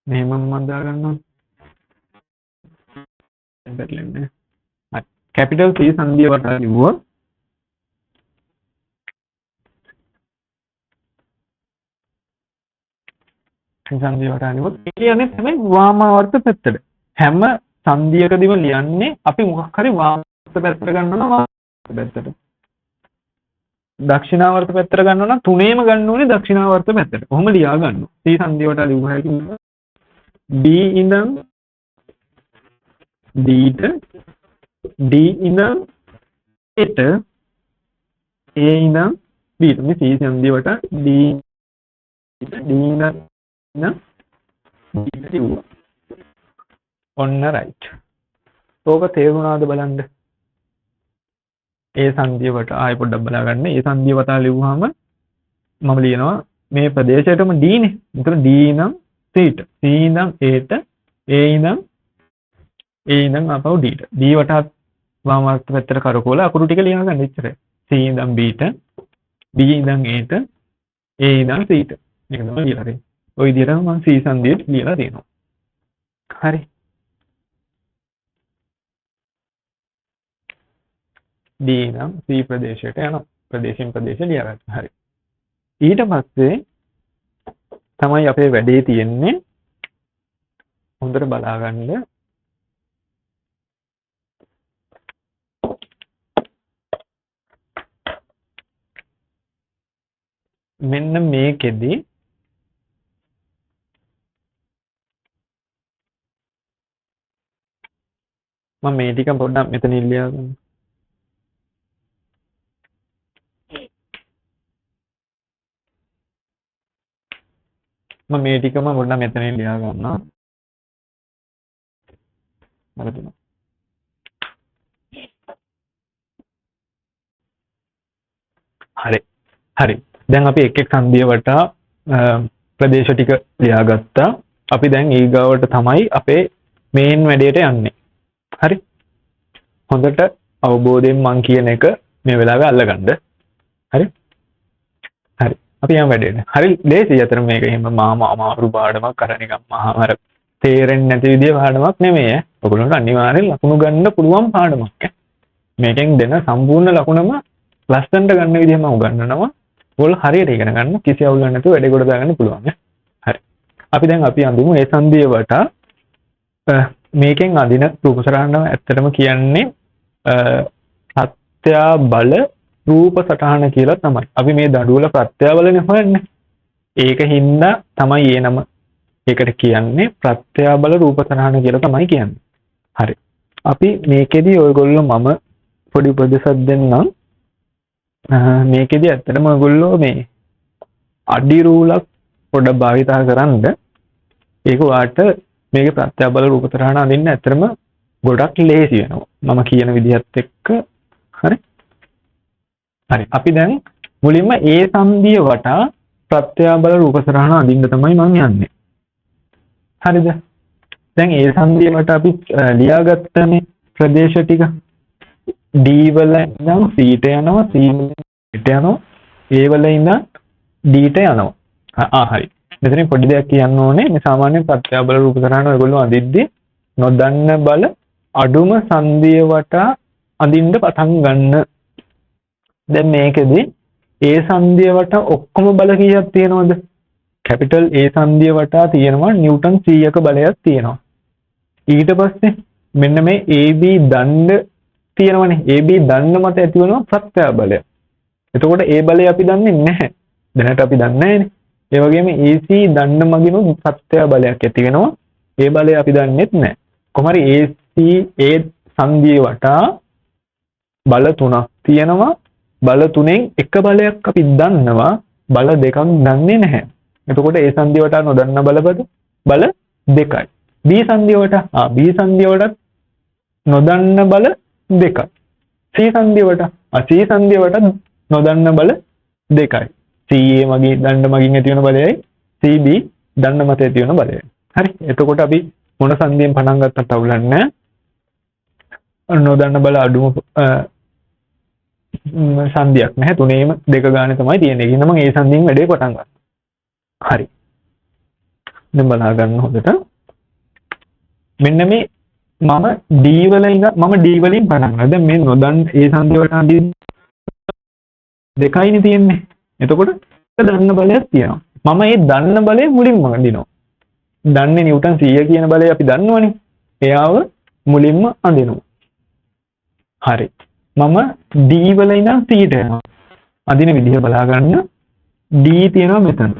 මෙහෙම මම දා ගන්නවා. බැලෙන්නේ. හරි. කැපිටල් C සංදිය වටා ලිව්වොත් සංදිය වටා ලිව්වොත් ඒ කියන්නේ තමයි වාමාවර්ත පැත්තට. හැම සංදියකදීම ලියන්නේ අපි මොකක් හරි වාමාවර්ත පැත්තට ගන්නවා වාමාවර්ත පැත්තට. දක්ෂිනාවර්ත පැත්තට ගන්නවා නම් තුනේම ගන්න ඕනේ දක්ෂිනාවර්ත පැත්තට. කොහොම ලියා ගන්නවා? C සංදියට ලියුවා කියන්නේ B ඉඳන් D ට, D ඉඳන් A ට, A ඉඳන් B ට. මේ C සංදියට D D නම් ඔන්න රයිට්. ඕක තේරුණාද බලන්න. ඒ සංදියට ආයෙ පොඩ්ඩක් බලාගන්න. ඒ සංදිය වතා ලියුවාම මම ලියනවා මේ ප්‍රදේශයටම D නේ. ඒතර D නම් C ට. C ඉඳන් A ට. A ඉඳන් අපව D ට. D වටා වම් පැත්තට කරකවලා අකුරු ටික ලියා ගන්න ඉච්චරයි. C ඉඳන් B ට. B ඉඳන් A ට. A ඉඳන් C ට. මේක තමයි ලියලා තියෙන්නේ. ওই විදිහටම මම C සංදිය ලියලා තියෙනවා. හරි. D නම් C ප්‍රදේශයට යනවා. ප්‍රදේශයෙන් ප්‍රදේශ ලියා ගන්න. හරි. ඊට පස්සේ තමයි අපේ වැඩේ තියෙන්නේ. හොඳට බලාගන්න. මෙන්න මේකෙදි මම මේ ටික පොඩ්ඩක් මෙතන ලියා ගන්න. මම මේ ටිකම පොඩ්ඩක් මෙතන ලියා ගන්නවා. හරිද? හරි. දැන් අපි එක් එක් සංදිය වටා ප්‍රදේශ ටික ලියාගත්තා. අපි දැන් ඊගාවට තමයි අපේ මේන් වැඩේට යන්නේ. හරි. හොඳට අවබෝධයෙන් මං කියන එක මේ වෙලාවේ අල්ලගන්න. හරි. අපි යම් වැඩේට. හරි ලේසි අතර මේක එහෙම මාම අමාරු පාඩමක් කර නිකන් මහාවර තේරෙන්නේ නැති විදිය පාඩමක් නෙමෙයි. ඔයගොල්ලන්ට අනිවාර්යෙන් ලකුණු ගන්න පුළුවන් පාඩමක්. මේකෙන් දෙන සම්පූර්ණ ලකුණම ලස්සනට ගන්න විදිහ මම උගන්වනවා. ඔයගොල්ලෝ හරියට ඉගෙන ගන්න කිසි අවුලක් නැතුව වැඩේ කොට දාගන්න පුළුවන්. හරි. අපි අඳුමු ඒ සංදිය වටා මේකෙන් අදින රූප සටහනම ඇත්තටම කියන්නේ ප්‍රත්‍යාබල රූප සටහන කියලා තමයි. අපි මේ දඩුවල ප්‍රත්‍යාබලනේ හොයන්නේ. ඒක හින්දා තමයි ඒ නම ඒකට කියන්නේ ප්‍රත්‍යාබල රූප සටහන කියලා තමයි කියන්නේ. හරි. අපි මේකෙදි ඔයගොල්ලෝ මම පොඩි උපදේශයක් දෙන්නම්. මේකෙදි ඇත්තටම ඔයගොල්ලෝ මේ අඩි රූලක් පොඩ්ඩක් භාවිතා කරන්ද ඒක වාට මේකේ ප්‍රත්‍යාබල රූප සටහන අඳින්න ඇත්තටම ගොඩක් ලේසි වෙනවා. මම කියන විදිහත් එක්ක හරි. අපි දැන් මුලින්ම ඒ සංදිය වටා ප්‍රත්‍යාබල රූප සටහන අඳින්න තමයි මම යන්නේ. හරිද? දැන් ඒ සංදිය වටා අපි ලියාගත්තනේ ප්‍රදේශ ටික. D වල ඉඳන් C ට යනවා, C වලින් A ට යනවා, A වල ඉඳන් D ට යනවා. හරි. මෙතනින් පොඩි දෙයක් කියන්න ඕනේ. මේ සාමාන්‍ය ප්‍රත්‍යාබල රූප සටහන ඔයගොල්ලෝ අඳිද්දී නොදන්න බල අඩුම සංදිය වටා අඳින්න පටන් ගන්න. දැන් මේකෙදි A සංදිය වටා ඔක්කොම බල කීයක් තියෙනවද? කැපිටල් A සංදිය වටා තියෙනවා නිව්ටන් 100ක බලයක් තියෙනවා. ඊට පස්සේ මෙන්න මේ AB දණ්ඩ තියෙනවනේ. AB දණ්ඩ මත ඇතිවෙනවා ප්‍රත්‍යාබලය. එතකොට ඒ බලය අපි දන්නේ නැහැ. දැනට අපි දන්නේ නැහැනේ. ඒ වගේම AC දණ්ඩ මගිනුත් ප්‍රත්‍යාබලයක් ඇති වෙනවා. ඒ බලය අපි දන්නේත් නැහැ. කොහොම හරි AC ඒ සංදිය වටා බල තුනක් තියෙනවා. බල තුනෙන් එක බලයක් අපි දන්නවා. බල දෙකක් දන්නේ නැහැ. එතකොට ඒ සංදිය වටා නොදන්න බලපද බල දෙකයි. B සංදිය වටා B සංදිය වටා නොදන්න බල දෙකයි. C සංදිය වටා C සංදිය වටා නොදන්න බල දෙකයි. CA මගේ දන්න මගින් ඇති වෙන බලයයි CB දන්න මත ඇති වෙන බලයයි. හරි. එතකොට අපි මොන සංදියෙන් පටන් ගත්තත් අවුලක් නැහැ. නොදන්න බල අඩුම සංදියක් නැහැ. තුනේම දෙක ගානේ තමයි තියෙන්නේ. ඒකින්ද මම ඒ සංදියෙන් වැඩේ පටන් ගන්නවා. හරි. දැන් බලා ගන්න හොඳට. මෙන්න මේ මම D වල ඉඳන් මම D වලින් පටන් ගන්නවා. දැන් මේ නොදන්න ඒ සංදිය වලට අඳි දෙකයිනේ තියෙන්නේ. එතකොට දන්න බලයක් තියෙනවා. මම මේ දන්න බලය මුලින්ම අඳිනවා. දන්නේ නිව්ටන් 100 කියන බලය අපි දන්නවනේ. එයාව මුලින්ම අඳිනවා. හරි. මම D වල ඉඳන් C ට යනවා. අඳින විදිහ බලා ගන්න. D තියෙනවා මෙතන.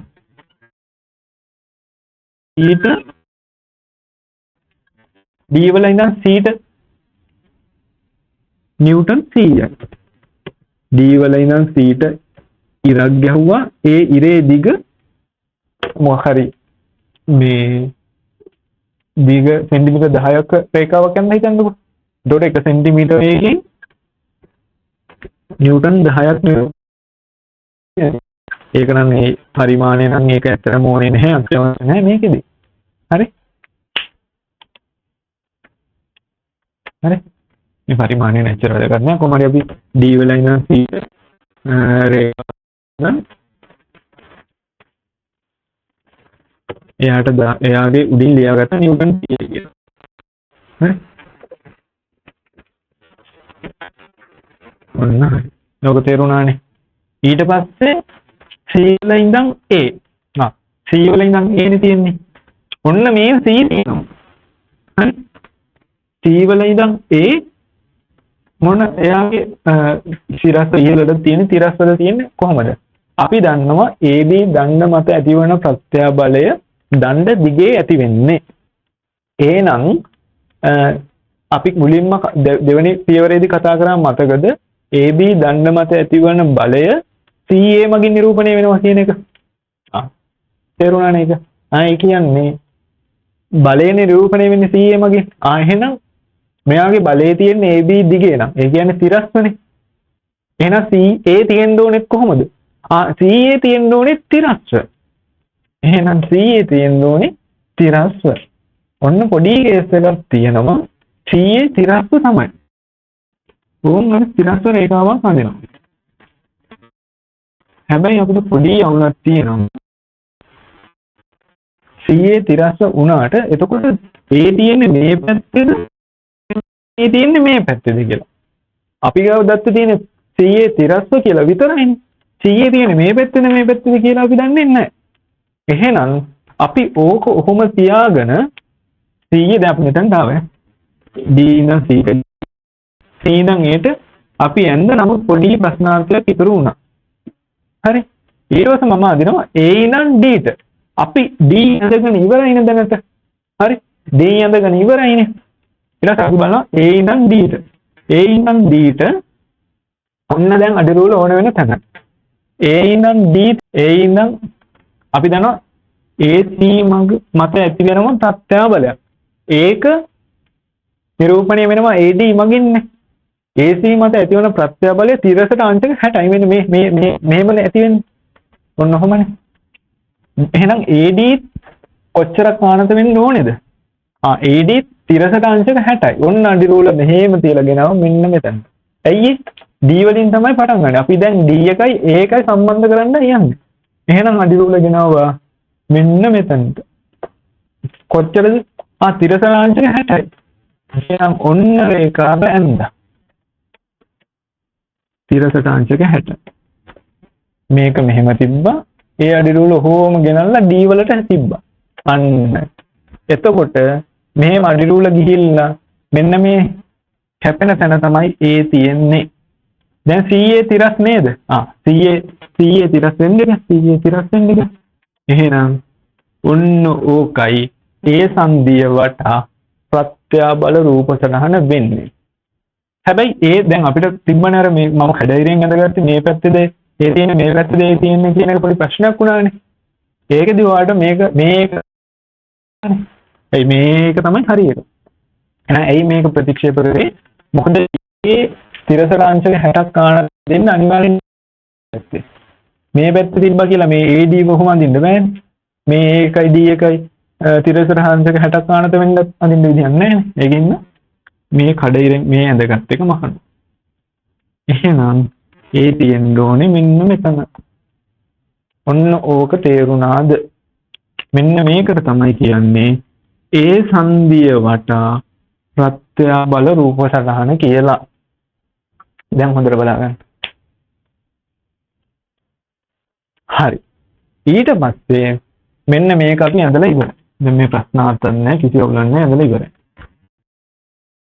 ඊට D වල ඉඳන් C ට නිව්ටන් 100යි. D වල ඉඳන් C ට ඉරක් ගැහුවා. ඒ ඉරේ දිග මොකක් හරි මේ දීර්ඝ සෙන්ටිමීටර් 10ක රේඛාවක් යන හිතන්නකෝ. එතකොට 1 සෙන්ටිමීටරයකින් නිව්ටන් 10ක් නෙවෙයි. ඒක නම් මේ පරිමාණය නම් ඒක ඇත්තටම ඕනේ නැහැ අත්‍යවශ්‍ය නැහැ මේකෙදි. හරි? හරි? මේ පරිමාණය නැචර් වැඩ කරන්නේ කොහොමද අපි d වෙලා ඉඳන් c රේඛාව එයාගේ උඩින් ලියාගත්ත නිව්ටන් කියලා. හරි? ඔන්න හරි. ඔක තේරුණානේ. ඊට පස්සේ C වල ඉඳන් A. C වල ඉඳන් A නේ තියෙන්නේ. ඔන්න මේ C තියෙනවා. හරි? C වල ඉඳන් A මොන එයාගේ සිරස් ඉහළට තියෙන තිරස් වල තියෙන්නේ කොහමද? අපි දන්නවා AB දණ්ඩ මත ඇතිවන ප්‍රත්‍යාබලය දණ්ඩ දිගේ ඇති වෙන්නේ. එහෙනම් අපි මුලින්ම දෙවෙනි පියවරේදී කතා කරා මතකද? AB දණ්ඩ මත ඇතිවන බලය CA මගින් නිරූපණය වෙනවා කියන එක. තේරුණා නේද? ඒ කියන්නේ බලය නිරූපණය වෙන්නේ CA මගින්. එහෙනම් මෙයාගේ බලය තියෙන්නේ AB දිගේ නම්. ඒ කියන්නේ තිරස්වනේ. එහෙනම් CA තියෙන්න ඕනේ කොහොමද? CA තියෙන්න ඕනේ තිරස්ව. එහෙනම් CA තියෙන්න ඕනේ තිරස්ව. ඔන්න පොඩි කේස් එකක් තියෙනවා. CA තිරස්ව තමයි. ඕන් තිරස්ව රේඛාවක් හදනවා. හැබැයි අපිට පොඩි අවුලක් තියෙනවා. CA තිරස්ව වුණාට එතකොට A තියෙන්නේ මේ පැත්තේද? A තියෙන්නේ මේ පැත්තේද කියලා. අපි ගාව දත්ත තියෙන්නේ CA තිරස්ව කියලා විතරයිනේ. CA තියෙන්නේ මේ පැත්තේද මේ පැත්තේද කියලා අපි දන්නේ නැහැ. එහෙනම් අපි ඕක ඔහොම තියාගෙන CA දැන් අපි මෙතනට ආවේ. D ඉඳන් C ට. C ඉඳන් A ට අපි යන්න නමුත් පොඩි ප්‍රශ්නාර්ථයක් ඉතුරු වුණා. හරි. ඊට පස්සේ මම අදිනවා A ඉඳන් D ට. අපි D ඇඳගෙන ඉවරයිනේ දැනට. හරි. D ඇඳගෙන ඉවරයිනේ. ඊට පස්සේ අපි බලනවා A ඉඳන් D ට. A ඉඳන් D ට ඔන්න දැන් අඩිරූල ඕන වෙන තැන. A ඉඳන් D A ඉඳන් අපි දන්නවා AC මත ඇති වෙනම ප්‍රත්‍යාබලයක්. ඒක නිරූපණය වෙනවා AD මගින්නේ. AC මත ඇති වෙන ප්‍රත්‍යාබලය තිරසට අංශක 60යි. මෙන්න මෙහෙම ඇති වෙන්නේ. ඔන්න ඔහොමනේ. එහෙනම් AD කොච්චරක් ආනත වෙන්න ඕනේද? AD තිරසට අංශක 60යි. ඔන්න අඩිරූල මෙහෙම තියලා ගෙනාව මෙන්න මෙතන. ඇයි D වලින් තමයි පටන් ගන්න. අපි දැන් D එකයි A එකයි සම්බන්ධ කරන්න යන්නේ. එහෙනම් අඩිරූල ගෙනාවා මෙන්න මෙතනට. කොච්චරද? තිරසට අංශක 60යි. එහෙනම් ඔන්න රේඛාව ඇඳා. තිරසට අංශක 60. මේක මෙහෙම තිබ්බා. ඒ අඩිරූල හෝම ගෙනල්ලා D වලට තිබ්බා. අන්න. එතකොට මෙහෙම අඩිරූල ගිහිල්ලා මෙන්න මේ කැපෙන තැන තමයි A තියෙන්නේ. දැන් CA තිරස් නේද? CA තිරස් වෙන්නේ CA තිරස් වෙන්නේ. එහෙනම් ඔන්න ඕකයි A සංදිය වටා ප්‍රත්‍යාබල රූප සටහන වෙන්නේ. හැබැයි ඒ දැන් අපිට තිබ්බනේ අර මේ මම කඩයිරෙන් අඳගත්තේ මේ පැත්තේද ඒ තියෙන්නේ මේ පැත්තේද ඒ තියෙන්නේ කියන එක පොඩි ප්‍රශ්නයක් වුණානේ. ඒකදී ඔයාලට මේක මේක තමයි හරියට. එහෙනම් ඇයි මේක ප්‍රතික්ෂේප කරේ? මොකද මේ තිරසට අංශක 60ක් ගන්න දෙන්න අනිවාර්යෙන් මේ පැත්තේ තිබ්බා කියලා මේ AD කොහොම අඳින්න බෑනේ. මේ එකයි D එකයි තිරසට අංශක 60ක් ගන්නත වෙන්න අඳින්න විදියක් නැහැ. ඒකින්න මේ කඩයිරෙන් මේ ඇඳගත් එක මහන. එහෙනම් ඒ තියෙන්න ඕනේ මෙන්න මෙතන. ඔන්න ඕක තේරුණාද? මෙන්න මේකට තමයි කියන්නේ ඒ සංදිය වටා ප්‍රත්‍යාබල රූප සටහන කියලා. දැන් හොඳට බලන්න. හරි. ඊට පස්සේ මෙන්න මේක අපි ඇඳලා ඉවරයි. දැන් මේ ප්‍රශ්නාර්ථ නැහැ කිසි ඔයගොල්ලන් නැහැ ඇඳලා ඉවරයි.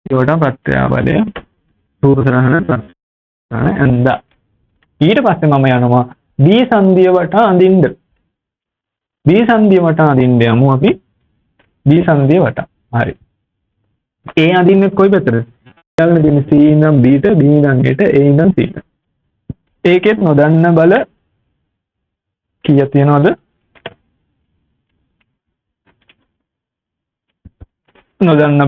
ඒකට ප්‍රත්‍යාබලය රූප සටහන ඇඳලා. ඊට පස්සේ මම යනවා B සංදිය වටා අඳින්න. B සංදිය වටා අඳින්න යමු අපි. B සංදිය වටා. හරි. A අඳින්නේ කොයි පැත්තටද? ඊළඟ දින C ඉඳන් B ට B ඉඳන් A ට A ඉඳන් C ට. ඒකෙත් නොදන්න බල කීයක් තියනවද? නොදන්න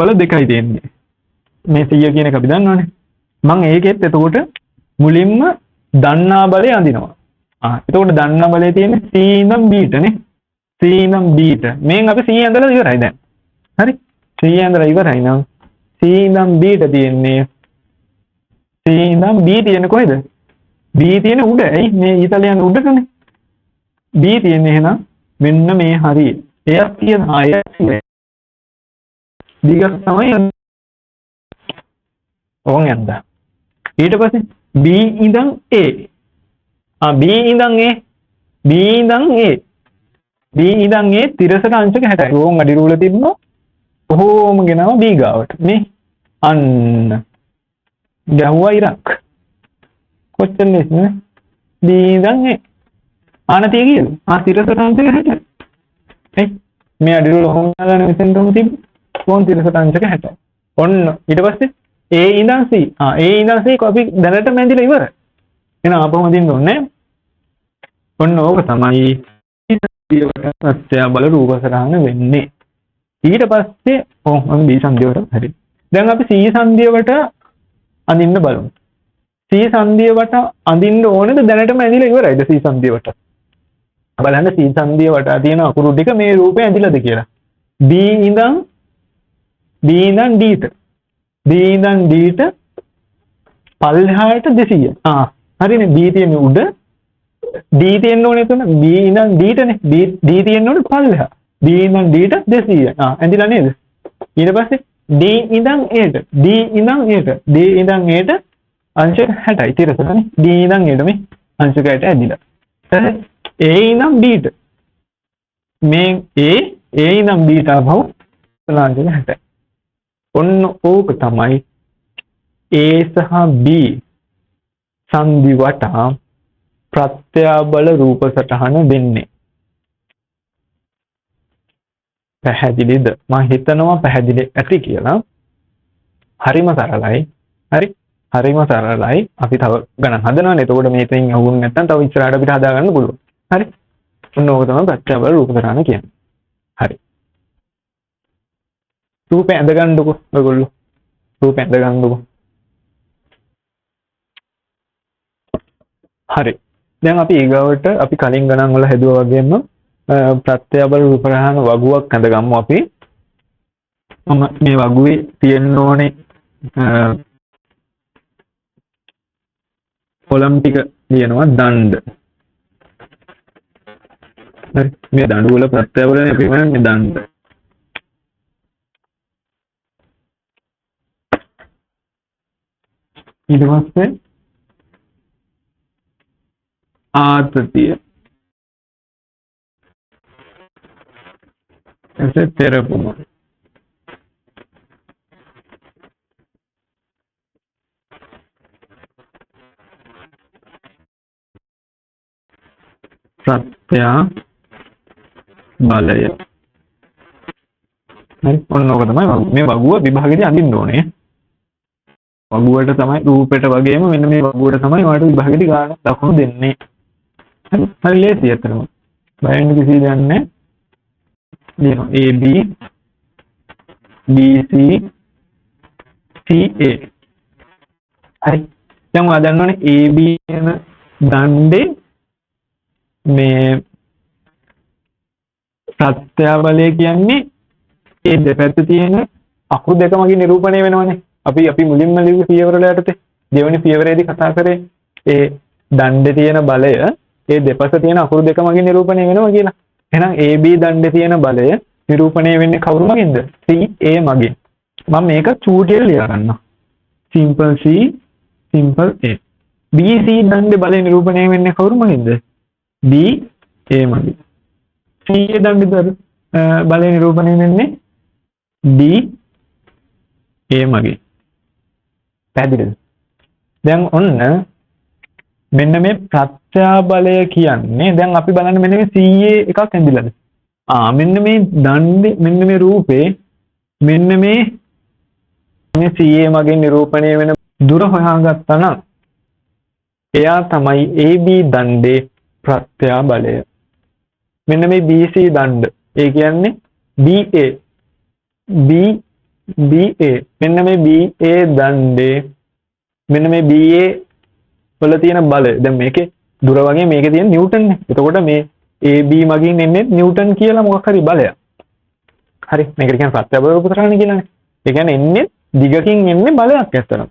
බල දෙකයි තියෙන්නේ. මේ 100 කියන එක අපි දන්නවනේ. මම ඒකෙත් එතකොට මුලින්ම දන්නා බලය අඳිනවා. එතකොට දන්නා බලය තියෙන්නේ C ඉඳන් B ටනේ. C ඉඳන් B ට. මේන් අපි C ඇඳලා ඉවරයි දැන්. හරි? C ඇඳලා ඉවරයි නම් C ඉඳන් B ට තියෙන්නේ C ඉඳන් B තියෙන්නේ කොහෙද? B තියෙන්නේ උඩ. ඇයි? මේ ඊතලයන් උඩටනේ. B තියෙන්නේ එහෙනම් මෙන්න මේ හරිය. එයක් තියෙන අය දිග තමයි ඕන් යන්න. ඊට පස්සේ B ඉඳන් A. B ඉඳන් A. B ඉඳන් A. B ඉඳන් A තිරසට අංශක 60යි. ඕන් අඩි රූල තිබ්බොත් කොහොම ගෙනාව B ගාවට. මේ අන්න ගැහුවා ඉරක්. කොච්චර නේ? B ඉඳන් A. ආනතිය කියලා. තිරසට අංශක 60යි. එයි මේ අඩි රූල හොම ගන්න මෙතෙන් තම තිබ්බ. ඕන් තිරසට අංශක 60යි. ඔන්න ඊට පස්සේ A ඉඳන් C. A ඉඳන් C අපි දැනට මැදිලා ඉවරයි. එහෙනම් ආපහුම දින්න ඕනේ. ඔන්න ඕක තමයි ප්‍රත්‍ය බල රූප සටහන වෙන්නේ. ඊට පස්සේ මම B සංදියට හරි. දැන් අපි C සංදියට අඳින්න බලමු. C සංදියට අඳින්න ඕනේද දැනටම ඇඳිලා ඉවරයිද C සංදියට? බලන්න C සංදියට තියෙන අකුරු ටික මේ රූපේ ඇඳිලාද කියලා. B ඉඳන් D ට. B ඉඳන් D ට පල්ලෙහාට 200. හරිනේ. B තියෙන්නේ උඩ. D තියෙන්න ඕනේ එතන. B ඉඳන් D ටනේ. D තියෙන්න ඕනේ පල්ලෙහා. B ඉඳන් D ට 200. ඇඳිලා නේද? ඊට පස්සේ D ඉඳන් A ට. D ඉඳන් A ට. D ඉඳන් A ට අංශක 60යි තිරසනේ. D ඉඳන් A ට මේ අංශක 60 ඇඳිලා. ඊට A ඉඳන් B ට. මේ A ඉඳන් B ට ආවම අංශක 60යි. ඔන්න ඕක තමයි A සහ B සංදි වටා ප්‍රත්‍යාබල රූප සටහන වෙන්නේ. පැහැදිලිද? මම හිතනවා පැහැදිලි ඇති කියලා. හරිම සරලයි. හරි? හරිම සරලයි. අපි තව ගණන් හදනවානේ. එතකොට මේකෙන් අහුන්නේ නැත්නම් තව ඉස්සරහට අපිට හදා ගන්න පුළුවන්. හරි? ඔන්න ඕක තමයි ප්‍රත්‍යාබල රූප සටහන කියන්නේ. හරි. රූපේ ඇඳ ගන්නකො ඔයගොල්ලෝ. රූපේ ඇඳ ගන්නකො. හරි. දැන් අපි ඊගාවට අපි කලින් ගණන් වල හැදුවා වගේම ප්‍රත්‍යබල රූප රහන වගුවක් ඇඳගමු අපි. මම මේ වගුවේ තියෙන්න ඕනේ කොලම් ටික ලියනවා දණ්ඩ. හරි. මේ දඬු වල ප්‍රත්‍යබලනේ අපි මේ දණ්ඩ. ඊට පස්සේ ආතතිය එසේ තෙරපුම ප්‍රත්‍ය බලය. හරි. ඔන්න ඕක තමයි මේ වගුව විභාගෙදී අඳින්න ඕනේ. වගුවට තමයි රූපෙට වගේම මෙන්න මේ වගුවට තමයි ඔයාලට විභාගෙදී ගන්න දක්වනු දෙන්නේ. හරි ලේසි අතරම. බයෙන් කිසි දෙයක් නැහැ. ලියනවා AB BC CA. හරි. දැන් ඔයා දන්නවනේ AB කියන දණ්ඩේ මේ ප්‍රත්‍යාබලය කියන්නේ ඒ දෙපැත්තේ තියෙන අකුරු දෙක මගින් නිරූපණය වෙනවනේ. අපි මුලින්ම ලිව්ව පියවර වල යටතේ දෙවෙනි පියවරේදී කතා කරේ ඒ දණ්ඩේ තියෙන බලය ඒ දෙපස තියෙන අකුරු දෙක මගින් නිරූපණය වෙනවා කියලා. එහෙනම් AB දණ්ඩේ තියෙන බලය නිරූපණය වෙන්නේ කවුරු මගින්ද? CA මගින්. මම මේක චූටියෙන් ලියා ගන්නවා. simple C simple A. BC දණ්ඩේ බලය නිරූපණය වෙන්නේ කවුරු මගින්ද? BA මගින්. CA දණ්ඩේ බලය නිරූපණය වෙන්නේ DA මගින්. පැහැදිලිද? දැන් ඔන්න මෙන්න මේ ප්‍රත්‍යාබලය කියන්නේ දැන් අපි බලන්න මෙන්න මේ CA එකක් ඇඳිලාද? මෙන්න මේ දණ්ඩේ මෙන්න මේ රූපේ මෙන්න මේ CA මගින් නිරූපණය වෙන දුර හොයාගත්තා නම් එයා තමයි AB දණ්ඩේ ප්‍රත්‍යාබලය. මෙන්න මේ BC දණ්ඩ ඒ කියන්නේ BA BA මෙන්න මේ BA දණ්ඩේ මෙන්න මේ BA වල තියෙන බලය දැන් මේකේ දුර වගේ මේකේ තියෙන නිව්ටන් නේ. එතකොට මේ AB මගින් එන්නේ නිව්ටන් කියලා මොකක් හරි බලයක්. හරි මේකට කියන්නේ ප්‍රත්‍යබල උපකරණ කියලානේ. ඒ කියන්නේ එන්නේ දිගකින් එන්නේ බලයක් ඇත්තටම.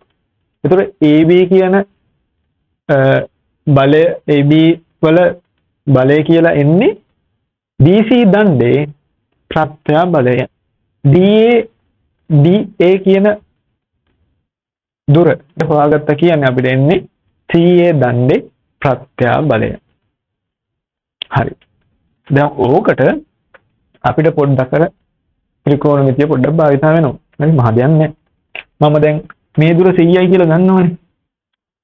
එතකොට AB කියන බලය AB වල බලය කියලා එන්නේ DC දණ්ඩේ ප්‍රත්‍යබලය. DA කියන දුර හොයාගත්ත කියන්නේ අපිට එන්නේ CA දණ්ඩේ ප්‍රත්‍යබලය. හරි. දැන් ඕකට අපිට පොඩ්ඩක් අර ත්‍රිකෝණමිතිය පොඩ්ඩක් භාවිත වෙනවා. හරි මහ දෙයක් නැහැ. මම දැන් මේ දුර 100යි කියලා දන්නවනේ.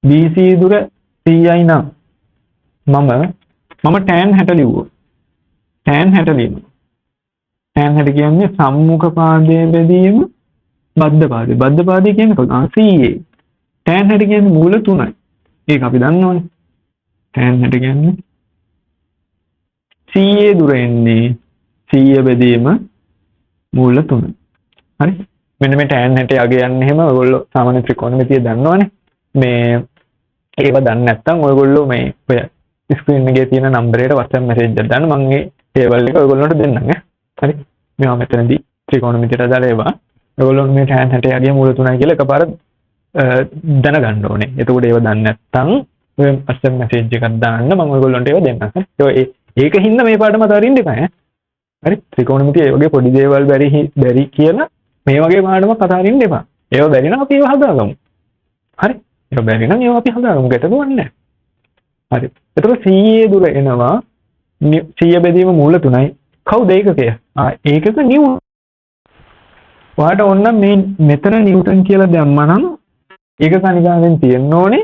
BC දුර 100යි නම් මම tan 60 ලිව්වොත් tan 60 ලියනවා. tan 60 කියන්නේ සම්මුඛ පාදයේ බෙදීම බද්ධ පාදේ. බද්ධ පාදේ කියන්නේ කොහොමද? CA. tan 60 කියන්නේ මූල 3යි. ඒක අපි දන්නවනේ. tan 60 කියන්නේ CA දුර එන්නේ 100 බෙදීම මූල 3. හරි. මෙන්න මේ tan 60 යගේ යන්නේ එහෙම ඔයගොල්ලෝ සාමාන්‍ය ත්‍රිකෝණමිතිය දන්නවනේ. මේ ඒව දන්නේ නැත්නම් ඔයගොල්ලෝ මේ ඔය ස්ක්‍රීන් එකේ තියෙන නම්බරයට WhatsApp message එකක් දාන්න මම මේ ටේබල් එක ඔයගොල්ලන්ට දෙන්නම් ඈ. හරි. මේවා මෙතනදී ත්‍රිකෝණමිතියට දාලා ඒවා ඔයගොල්ලෝ මේ tan 60 යගේ මූල 3යි කියලා එකපාර දැනගන්න ඕනේ. එතකොට ඒව දන්නේ නැත්නම් ඔය WhatsApp message එකක් දාන්න මම ඔයගොල්ලන්ට ඒව දෙන්නම්. ඒකින්ද මේ පාඩම අතාරින්න එපා ඈ. හරි ත්‍රිකෝණමිතිය ඒ වගේ පොඩි දේවල් බැරි කියලා මේ වගේ පාඩමක් අතාරින්න එපා. ඒව බැරි නම් අපි ඒව හදාගමු. හරි. ඒව බැරි නම් ඒව අපි හදාගමු. ගැටලුවක් නැහැ. හරි. එතකොට CA දුර එනවා 100 බෙදීම මූල 3යි. කවුද ඒකකය? ඒකක නිව්ටන්. ඔයාලට ඕන මේ මෙතන නිව්ටන් කියලා දැම්මා නම් ඒක කණිකාවෙන් තියෙන්න ඕනේ.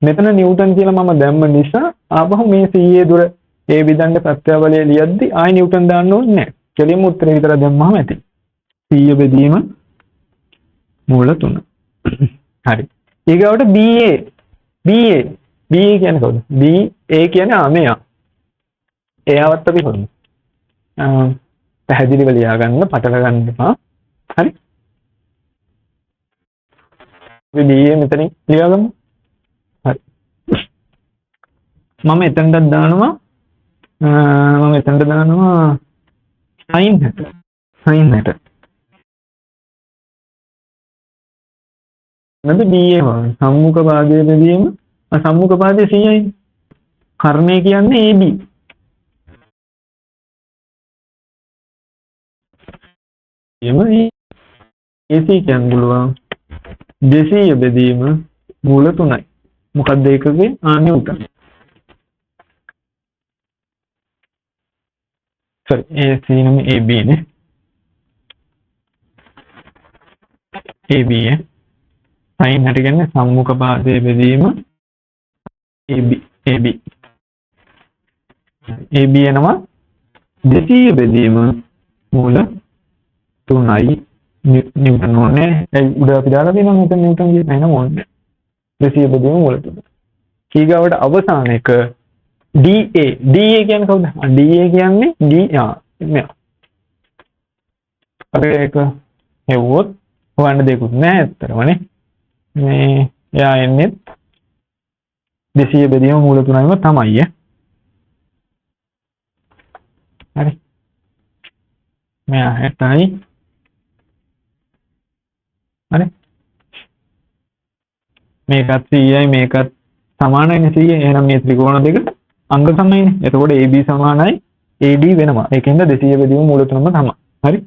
මෙතන නිව්ටන් කියලා මම දැම්ම නිසා ආපහු මේ CA දුර ඒ විදණ්ඩ ප්‍රත්‍යබලය ලියද්දි ආයි නිව්ටන් දාන්න ඕනේ නැහැ. කෙලින්ම උත්තරේ විතර දැම්මම ඇති. 100 බෙදීම මූල 3. හරි. ඊගාවට BA කියන්නේ කොහොමද? BA කියන්නේ මෙයා. එයාවත් අපි හොයමු. පැහැදිලිව ලියා ගන්න, පටල ගන්න එපා. හරි. අපි BA මෙතනින් ලියා ගමු. හරි. මම එතනට දානවා sin 60. නේද BA සම්මුඛ පාදයේ බෙදීම සම්මුඛ පාදයේ 100යි. කර්ණය කියන්නේ AB. එමේ AC කියන්නේ පුළුවන් 200 බෙදීම මූල 3යි. මොකක්ද ඒකගේ නිව්ටන්. sorry AC නම් AB නේ. AB sin 60 කියන්නේ සම්මුඛ පාදයේ බෙදීම AB එනවා 200 බෙදීම මූල 3යි නිව්ටන් ඕනේ. ඒ උඩ අපි දාලා දෙනවා මෙතන නිව්ටන් කියන්නේ නෑ ඕනේ. 200 බෙදීම මූල 3. ඊගාවට අවසාන එක DA කියන්නේ කවුද? DA කියන්නේ මෙයා. අපි ඒක හෙව්වොත් හොයන්න දෙයක්වත් නෑ ඇත්තටමනේ. මේ එයා එන්නේ 200 බෙදීම මූල 3යිම තමයි ඈ. හරි. මෙයා 60යි. හරි. මේකත් 100යි මේකත් සමානයි 100. එහෙනම් මේ ත්‍රිකෝණ දෙක අංග සමයිනේ. එතකොට AB සමානයි AD වෙනවා. ඒකෙන්ද 200 බෙදීම මූල 3ම තමයි. හරි.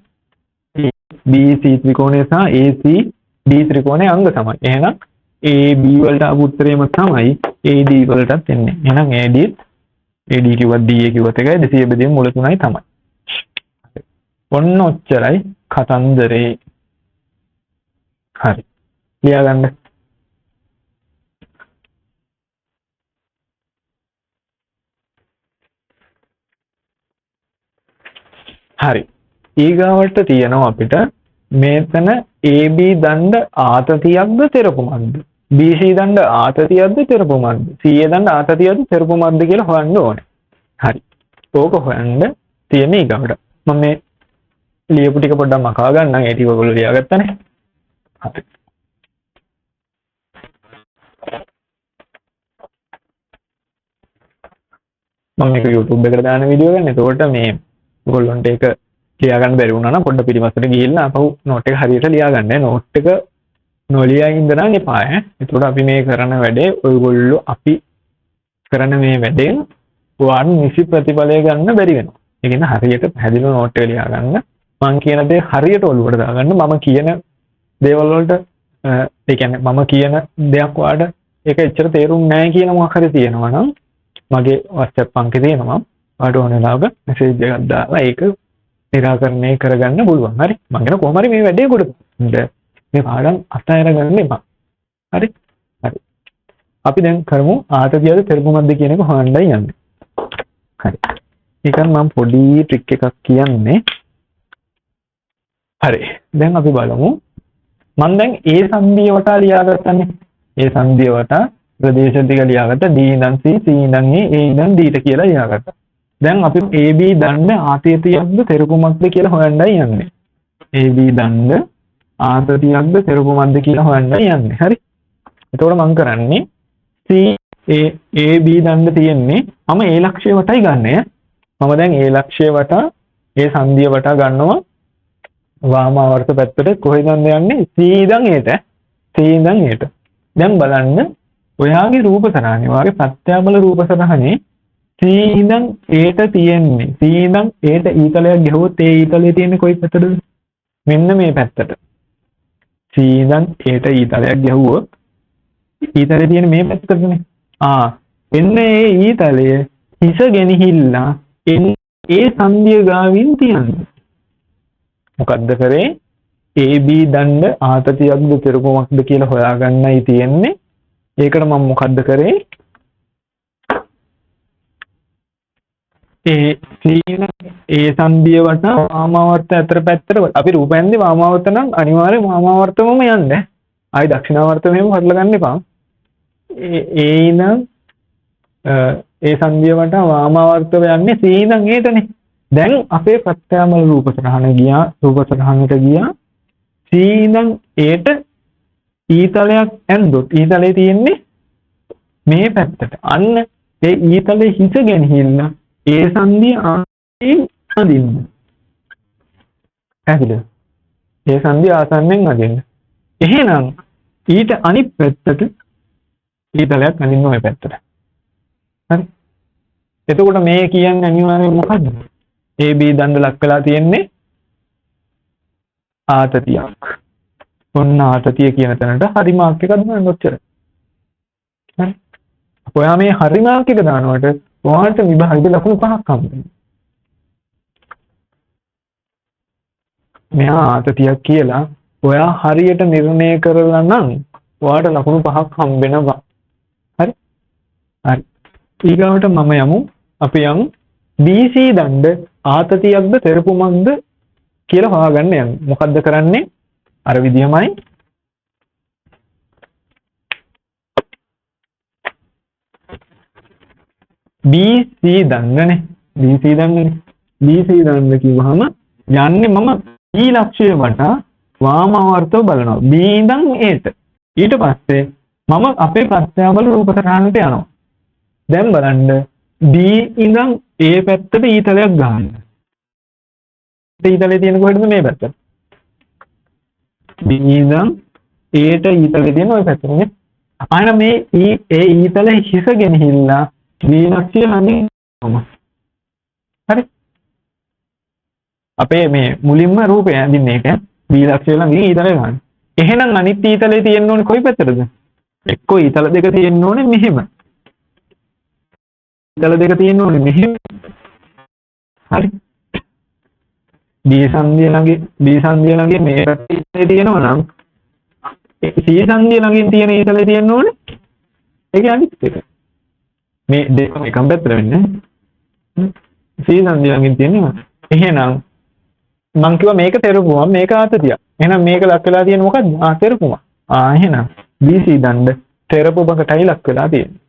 BC ත්‍රිකෝණය සහ ACD ත්‍රිකෝණයේ අංග සමයි. එහෙනම් AB වලට ආපු උත්තරේම තමයි AD වලටත් එන්නේ. එහෙනම් AD කිව්වත් DA කිව්වත් එකයි 200 බෙදීම මූල 3යි තමයි. ඔන්න ඔච්චරයි කතන්දරේ. හරි. ලියා ගන්න. හරි. ඊගාවට තියෙනවා අපිට මෙතන AB දණ්ඩ ආතතියක්ද තෙරපුමක්ද? BC දණ්ඩ ආතතියක්ද තෙරපුමක්ද? CA දණ්ඩ ආතතියක්ද තෙරපුමක්ද කියලා හොයන්න ඕනේ. හරි. ඕක හොයන්න තියෙන ඊගාවට. මම මේ ලියපු ටික පොඩ්ඩක් මකා ගන්නම්. ඒ ටික ඔයගොල්ලෝ ලියාගත්තනේ. හරි. මම මේක YouTube එකට දාන වීඩියෝ ගන්න. එතකොට මේ ඔයගොල්ලන්ට ඒක ලියා ගන්න බැරි වුණා නම් පොඩ්ඩක් පිටිපස්සට ගිහිල්ලා අපහු නෝට් එක හරියට ලියා ගන්න. නෝට් එක නොලියා ඉඳලා එපා ඈ. එතකොට අපි මේ කරන වැඩේ ඔයගොල්ලෝ අපි කරන මේ වැඩෙන් ඔයාලට නිසි ප්‍රතිඵලය ගන්න බැරි වෙනවා. ඒ කියන්නේ හරියට පැහැදිලිව නෝට් එක ලියා ගන්න. මම කියන දේ හරියට ඔළුවට දාගන්න. මම කියන දේවල් වලට ඒ කියන්නේ මම කියන දෙයක් ඔයාලට ඒක එච්චර තේරුම් නැහැ කියන මොකක් හරි තියෙනවා නම් මගේ WhatsApp අංකේ තියෙනවා. ඔයාලට ඕන වෙලාවක මැසේජ් එකක් දාලා ඒක निराकरණය කරගන්න පුළුවන්. හරි. මම කියන කොහොම හරි මේ වැඩේ කොට මේ පාඩම් අතහැර ගන්න එපා. හරි. හරි. අපි දැන් කරමු ආතතියද තෙරපුමක්ද කියන එක හොයන්නයි යන්නේ. හරි. ඒකන් මම පොඩි ට්‍රික් එකක් කියන්නේ. හරි. දැන් අපි බලමු. මම දැන් ඒ සංධිය වටා ලියාගත්තනේ. ඒ සංධිය වටා ප්‍රදේශ ටික ලියාගත්ත D ඉඳන් C C ඉඳන් A ඉඳන් D ට කියලා ලියාගත්තා. දැන් අපි AB දන්න ආතතියක්ද තෙරපුමක්ද කියලා හොයන්නයි යන්නේ. AB දන්න ආතතියක්ද තෙරපුමක්ද කියලා හොයන්නයි යන්නේ. හරි. එතකොට මම කරන්නේ C AB දන්න තියෙන්නේ මම ඒ ලක්ෂ්‍ය වටයි ගන්නෙ. මම දැන් ඒ ලක්ෂ්‍ය වටා ඒ සංධිය වටා ගන්නවා වාමාවර්ත පැත්තට. කොහෙද යන්නේ? C ඉඳන් Aට. C ඉඳන් Aට. දැන් බලන්න ඔයාගේ රූප සටහනේ වාගේ ප්‍රත්‍යාබල රූප සටහනේ C ඉඳන් Aට තියෙන්නේ. C ඉඳන් Aට ඊතලයක් ගහුවොත් ඒ ඊතලයේ තියෙන්නේ කොයි පැත්තටද? මෙන්න මේ පැත්තට. C ඉඳන් Aට ඊතලයක් ගහුවොත් ඊතලයේ තියෙන්නේ මේ පැත්තටනේ. එන්න ඒ ඊතලය හිස ගෙනහිල්ලා ඒ සංධිය ගාවින් තියන්නේ. මොකද්ද කරේ? AB දණ්ඩ ආතතියක්ද තෙරපුමක්ද කියලා හොයාගන්නයි තියෙන්නේ. ඒකට මම මොකද්ද කරේ? ඒ සංධිය වටා වාමාවර්ත අතර පැත්තට අපි රූපයෙන්දී වාමාවර්ත නම් අනිවාර්යෙන් වාමාවර්තමම යන්න. ආයි දක්ෂිනාවර්ත මෙහෙම හදලා ගන්න එපා. ඒ ඉඳන් ඒ සංධිය වටා වාමාවර්තව යන්නේ C ඉඳන් Aටනේ. දැන් අපේ ප්‍රත්‍යාමල රූප සටහනට ගියා. C ඉඳන් Aට ඊතලයක් ඇන්දොත් ඊතලයේ තියෙන්නේ මේ පැත්තට. අන්න ඒ ඊතලයේ හිස ගෙනහිල්ල ඒ සංධිය ආසන්නයෙන් අදින්න. ඇහිද? ඒ සංධිය ආසන්නයෙන් අදින්න. එහෙනම් ඊට අනිත් පැත්තට ඊතලයක් අදින්න ওই පැත්තට. හරි. එතකොට මේ කියන්නේ අනිවාර්යයෙන් මොකද්ද? AB දණ්ඩ ලක් වෙලා තියෙන්නේ ආතතියක්. ඔන්න ආතතිය කියන තැනට හරි මාර්ක් එකක් දාන්න ඔච්චර. හරි. ඔයා මේ හරි මාර්ක් එක දානකොට ඔයාලට විභාගෙ ලකුණු 5ක් හම්බෙනවා. මෙහා ආතතියක් කියලා ඔයා හරියට නිර්ණය කරලා නම් ඔයාලට ලකුණු 5ක් හම්බෙනවා. හරි. හරි. ඊගාවට මම යමු. අපි යමු BC දණ්ඩ ආතතියක්ද තෙරපුමක්ද කියලා හොයාගන්න යන්නේ. මොකද්ද කරන්නේ? අර විදියමයි. BC දණ්ඩනේ. BC දණ්ඩ කිව්වහම යන්නේ මම E ලක්ෂ්‍ය වටා වාමාවර්තව බලනවා. B ඉඳන් Aට. ඊට පස්සේ මම අපේ ප්‍රත්‍යාබල රූප සටහනට යනවා. දැන් බලන්න B ඉඳන් A පැත්තට ඊතලයක් ගන්න. ඊතලයේ තියෙන කොහෙද? මේ පැත්තට. B ඉඳන් Aට ඊතලයේ තියෙන ওই පැත්තනේ. අන්න මේ ඒ ඊතලයේ හිස ගෙනහිල්ලා B ලක්ෂ්‍ය ළඟින් හරි. අපේ මේ මුලින්ම රූපය ඇඳින්නේ ඒක B ලක්ෂ්‍ය ළඟින් ඊතලය ගන්න. එහෙනම් අනිත් ඊතලයේ තියෙන්න ඕනේ කොයි පැත්තටද? එක්කෝ ඊතල දෙක තියෙන්න ඕනේ මෙහෙම. ඊතල දෙක තියෙන්න ඕනේ මෙහෙම. හරි. B සංධිය ළඟින් මේ පැත්තේ තියෙනවා නම් C සංධිය ළඟින් තියෙන ඊතලයේ තියෙන්න ඕනේ ඒකේ අනිත් එක. මේ දෙකම එකම පැත්තට වෙන්නේ. C සංධිය ළඟින් තියෙනවා. එහෙනම් මං කිව්වා මේක තෙරපුම මේක ආතතිය. එහෙනම් මේක ලක් වෙලා තියෙන්නේ මොකද්ද? තෙරපුම. එහෙනම් BC දණ්ඩ තෙරපුමකටයි ලක් වෙලා තියෙන්නේ.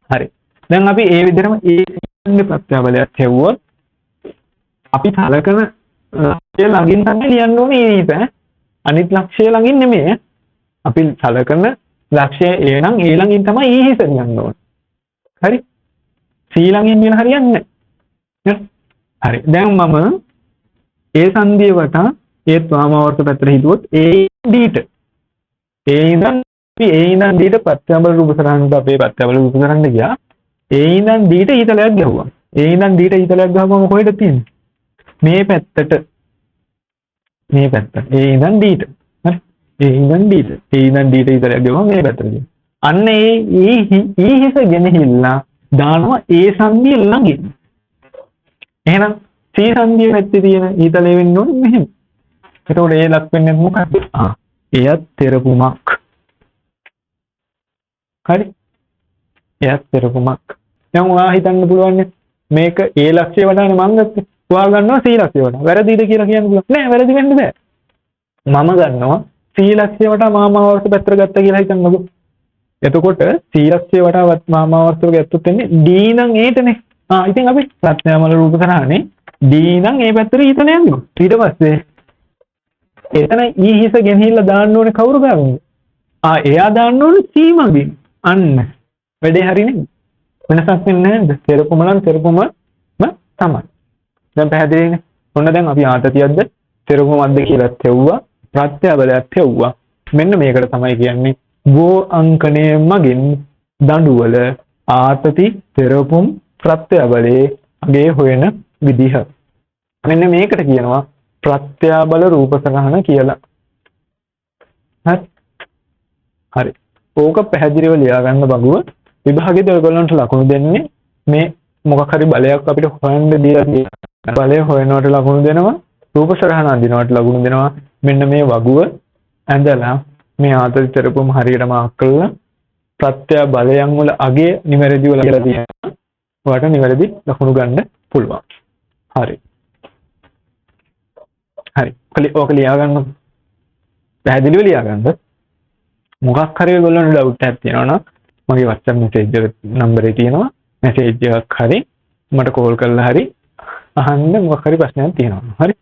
හරි. දැන් අපි ඒ විදිහටම ඒ ප්‍රත්‍යාබලයක් හෙව්වොත් අපි සලකන ලක්ෂය ළඟින් තමයි ලියන්න ඕනේ ඒ හිත. අනිත් ලක්ෂය ළඟින් නෙමෙයි. අපි සලකන ලක්ෂය A නම් A ළඟින් තමයි E හිත ලියන්න ඕනේ. හරි? C ළඟින් ලියලා හරියන්නේ නැහැ. හරි. දැන් මම ඒ සංදිය වටා ඒත් වාමාවර්ත පැත්තට හිතුවොත් A D ට A ඉඳන් D ට ප්‍රත්‍යබල රූප සරහනට අපේ ප්‍රත්‍යබල රූප සරහනට ගියා. A ඉඳන් D ට ඊතලයක් ගැහුවා. A ඉඳන් D ට ඊතලයක් ගහපුවම කොහෙද තියෙන්නේ? මේ පැත්තට. මේ පැත්තට. A ඉඳන් D ට. හරි. A ඉඳන් D ට. A ඉඳන් D ට ඊතලයක් ගැහුවා මේ පැත්තට. අන්න ඒ හිස ගෙනහිල්ලා දානවා A සංදිය ළඟින්. එහෙනම් C සංදිය පැත්තේ තියෙන ඊතලෙ වෙන්න ඕනේ මෙහෙම. එතකොට ඒ ලක් වෙන්නේ මොකක්ද? එයත් තෙරපුමක්. හරි. එයත් තෙරපුමක්. දැන් ඔයා හිතන්න පුළුවන් මේක ඒ ලක්ෂ්‍ය වටානේ මම ගත්තේ. ඔයා ගන්නවා C ලක්ෂ්‍ය වටා. වැරදිද කියලා කියන්න පුළුවන්. නෑ වැරදි වෙන්න බෑ. මම ගන්නවා C ලක්ෂ්‍ය වටා මාමාවර්ත පැත්තට ගත්තා කියලා හිතන්නකෝ. එතකොට C ලක්ෂ්‍ය වටා මාමාවර්තව ගත්තොත් එන්නේ D නම් ඒටනේ. ඉතින් අපි ප්‍රත්‍යමල රූප සරහනේ D නම් ඒ පැත්තට ඊතල යනවා. ඊට පස්සේ එතන E හිස ගෙනහිල්ලා දාන්න ඕනේ කවුරු ගාවින්ද? එයා දාන්න ඕනේ C මගින්. අන්න වැඩේ හරිනේ. වෙනසක් වෙන්නේ නැද්ද? තෙරපුම නම් තෙරපුමම තමයි. දැන් පැහැදිලිනේ. ඔන්න දැන් අපි ආතතියක්ද තෙරපුමක්ද කියලා තෙව්වා. ප්‍රත්‍යබලයක් තෙව්වා. මෙන්න මේකට තමයි කියන්නේ ගෝ අංකණය මගින් දඬුවල ආතති තෙරපුම් ප්‍රත්‍යබලයේ අගේ හොයන විදිහ. මෙන්න මේකට කියනවා ප්‍රත්‍යබල රූප සරහන කියලා. හරි. ඕක පැහැදිලිව ලියා ගන්න බගුව. විභාගයේදී ඔයගොල්ලන්ට ලකුණු දෙන්නේ මේ මොකක් හරි බලයක් අපිට හොයන්න දීලා තියෙනවා. බලය හොයනවට ලකුණු දෙනවා. රූප සරහන අඳිනවට ලකුණු දෙනවා. මෙන්න මේ වගුව ඇඳලා මේ ආතති තෙරපුම හරියට මාක් කරලා ප්‍රත්‍යබලයන් වල අගේ නිවැරදිව ලියලා තියෙනවා. ඔයාලට නිවැරදි ලකුණු ගන්න පුළුවන්. හරි. හරි. ඕක ලියා ගන්න. පැහැදිලිව ලියා ගන්න. මොකක් හරි ඔයගොල්ලන්ට ඩවුට් එකක් තියෙනවා නම් මගේ WhatsApp message එක නම්බරේ තියෙනවා. message එකක් හරි මට කෝල් කරලා හරි අහන්න මොකක් හරි ප්‍රශ්නයක් තියෙනවා. හරි.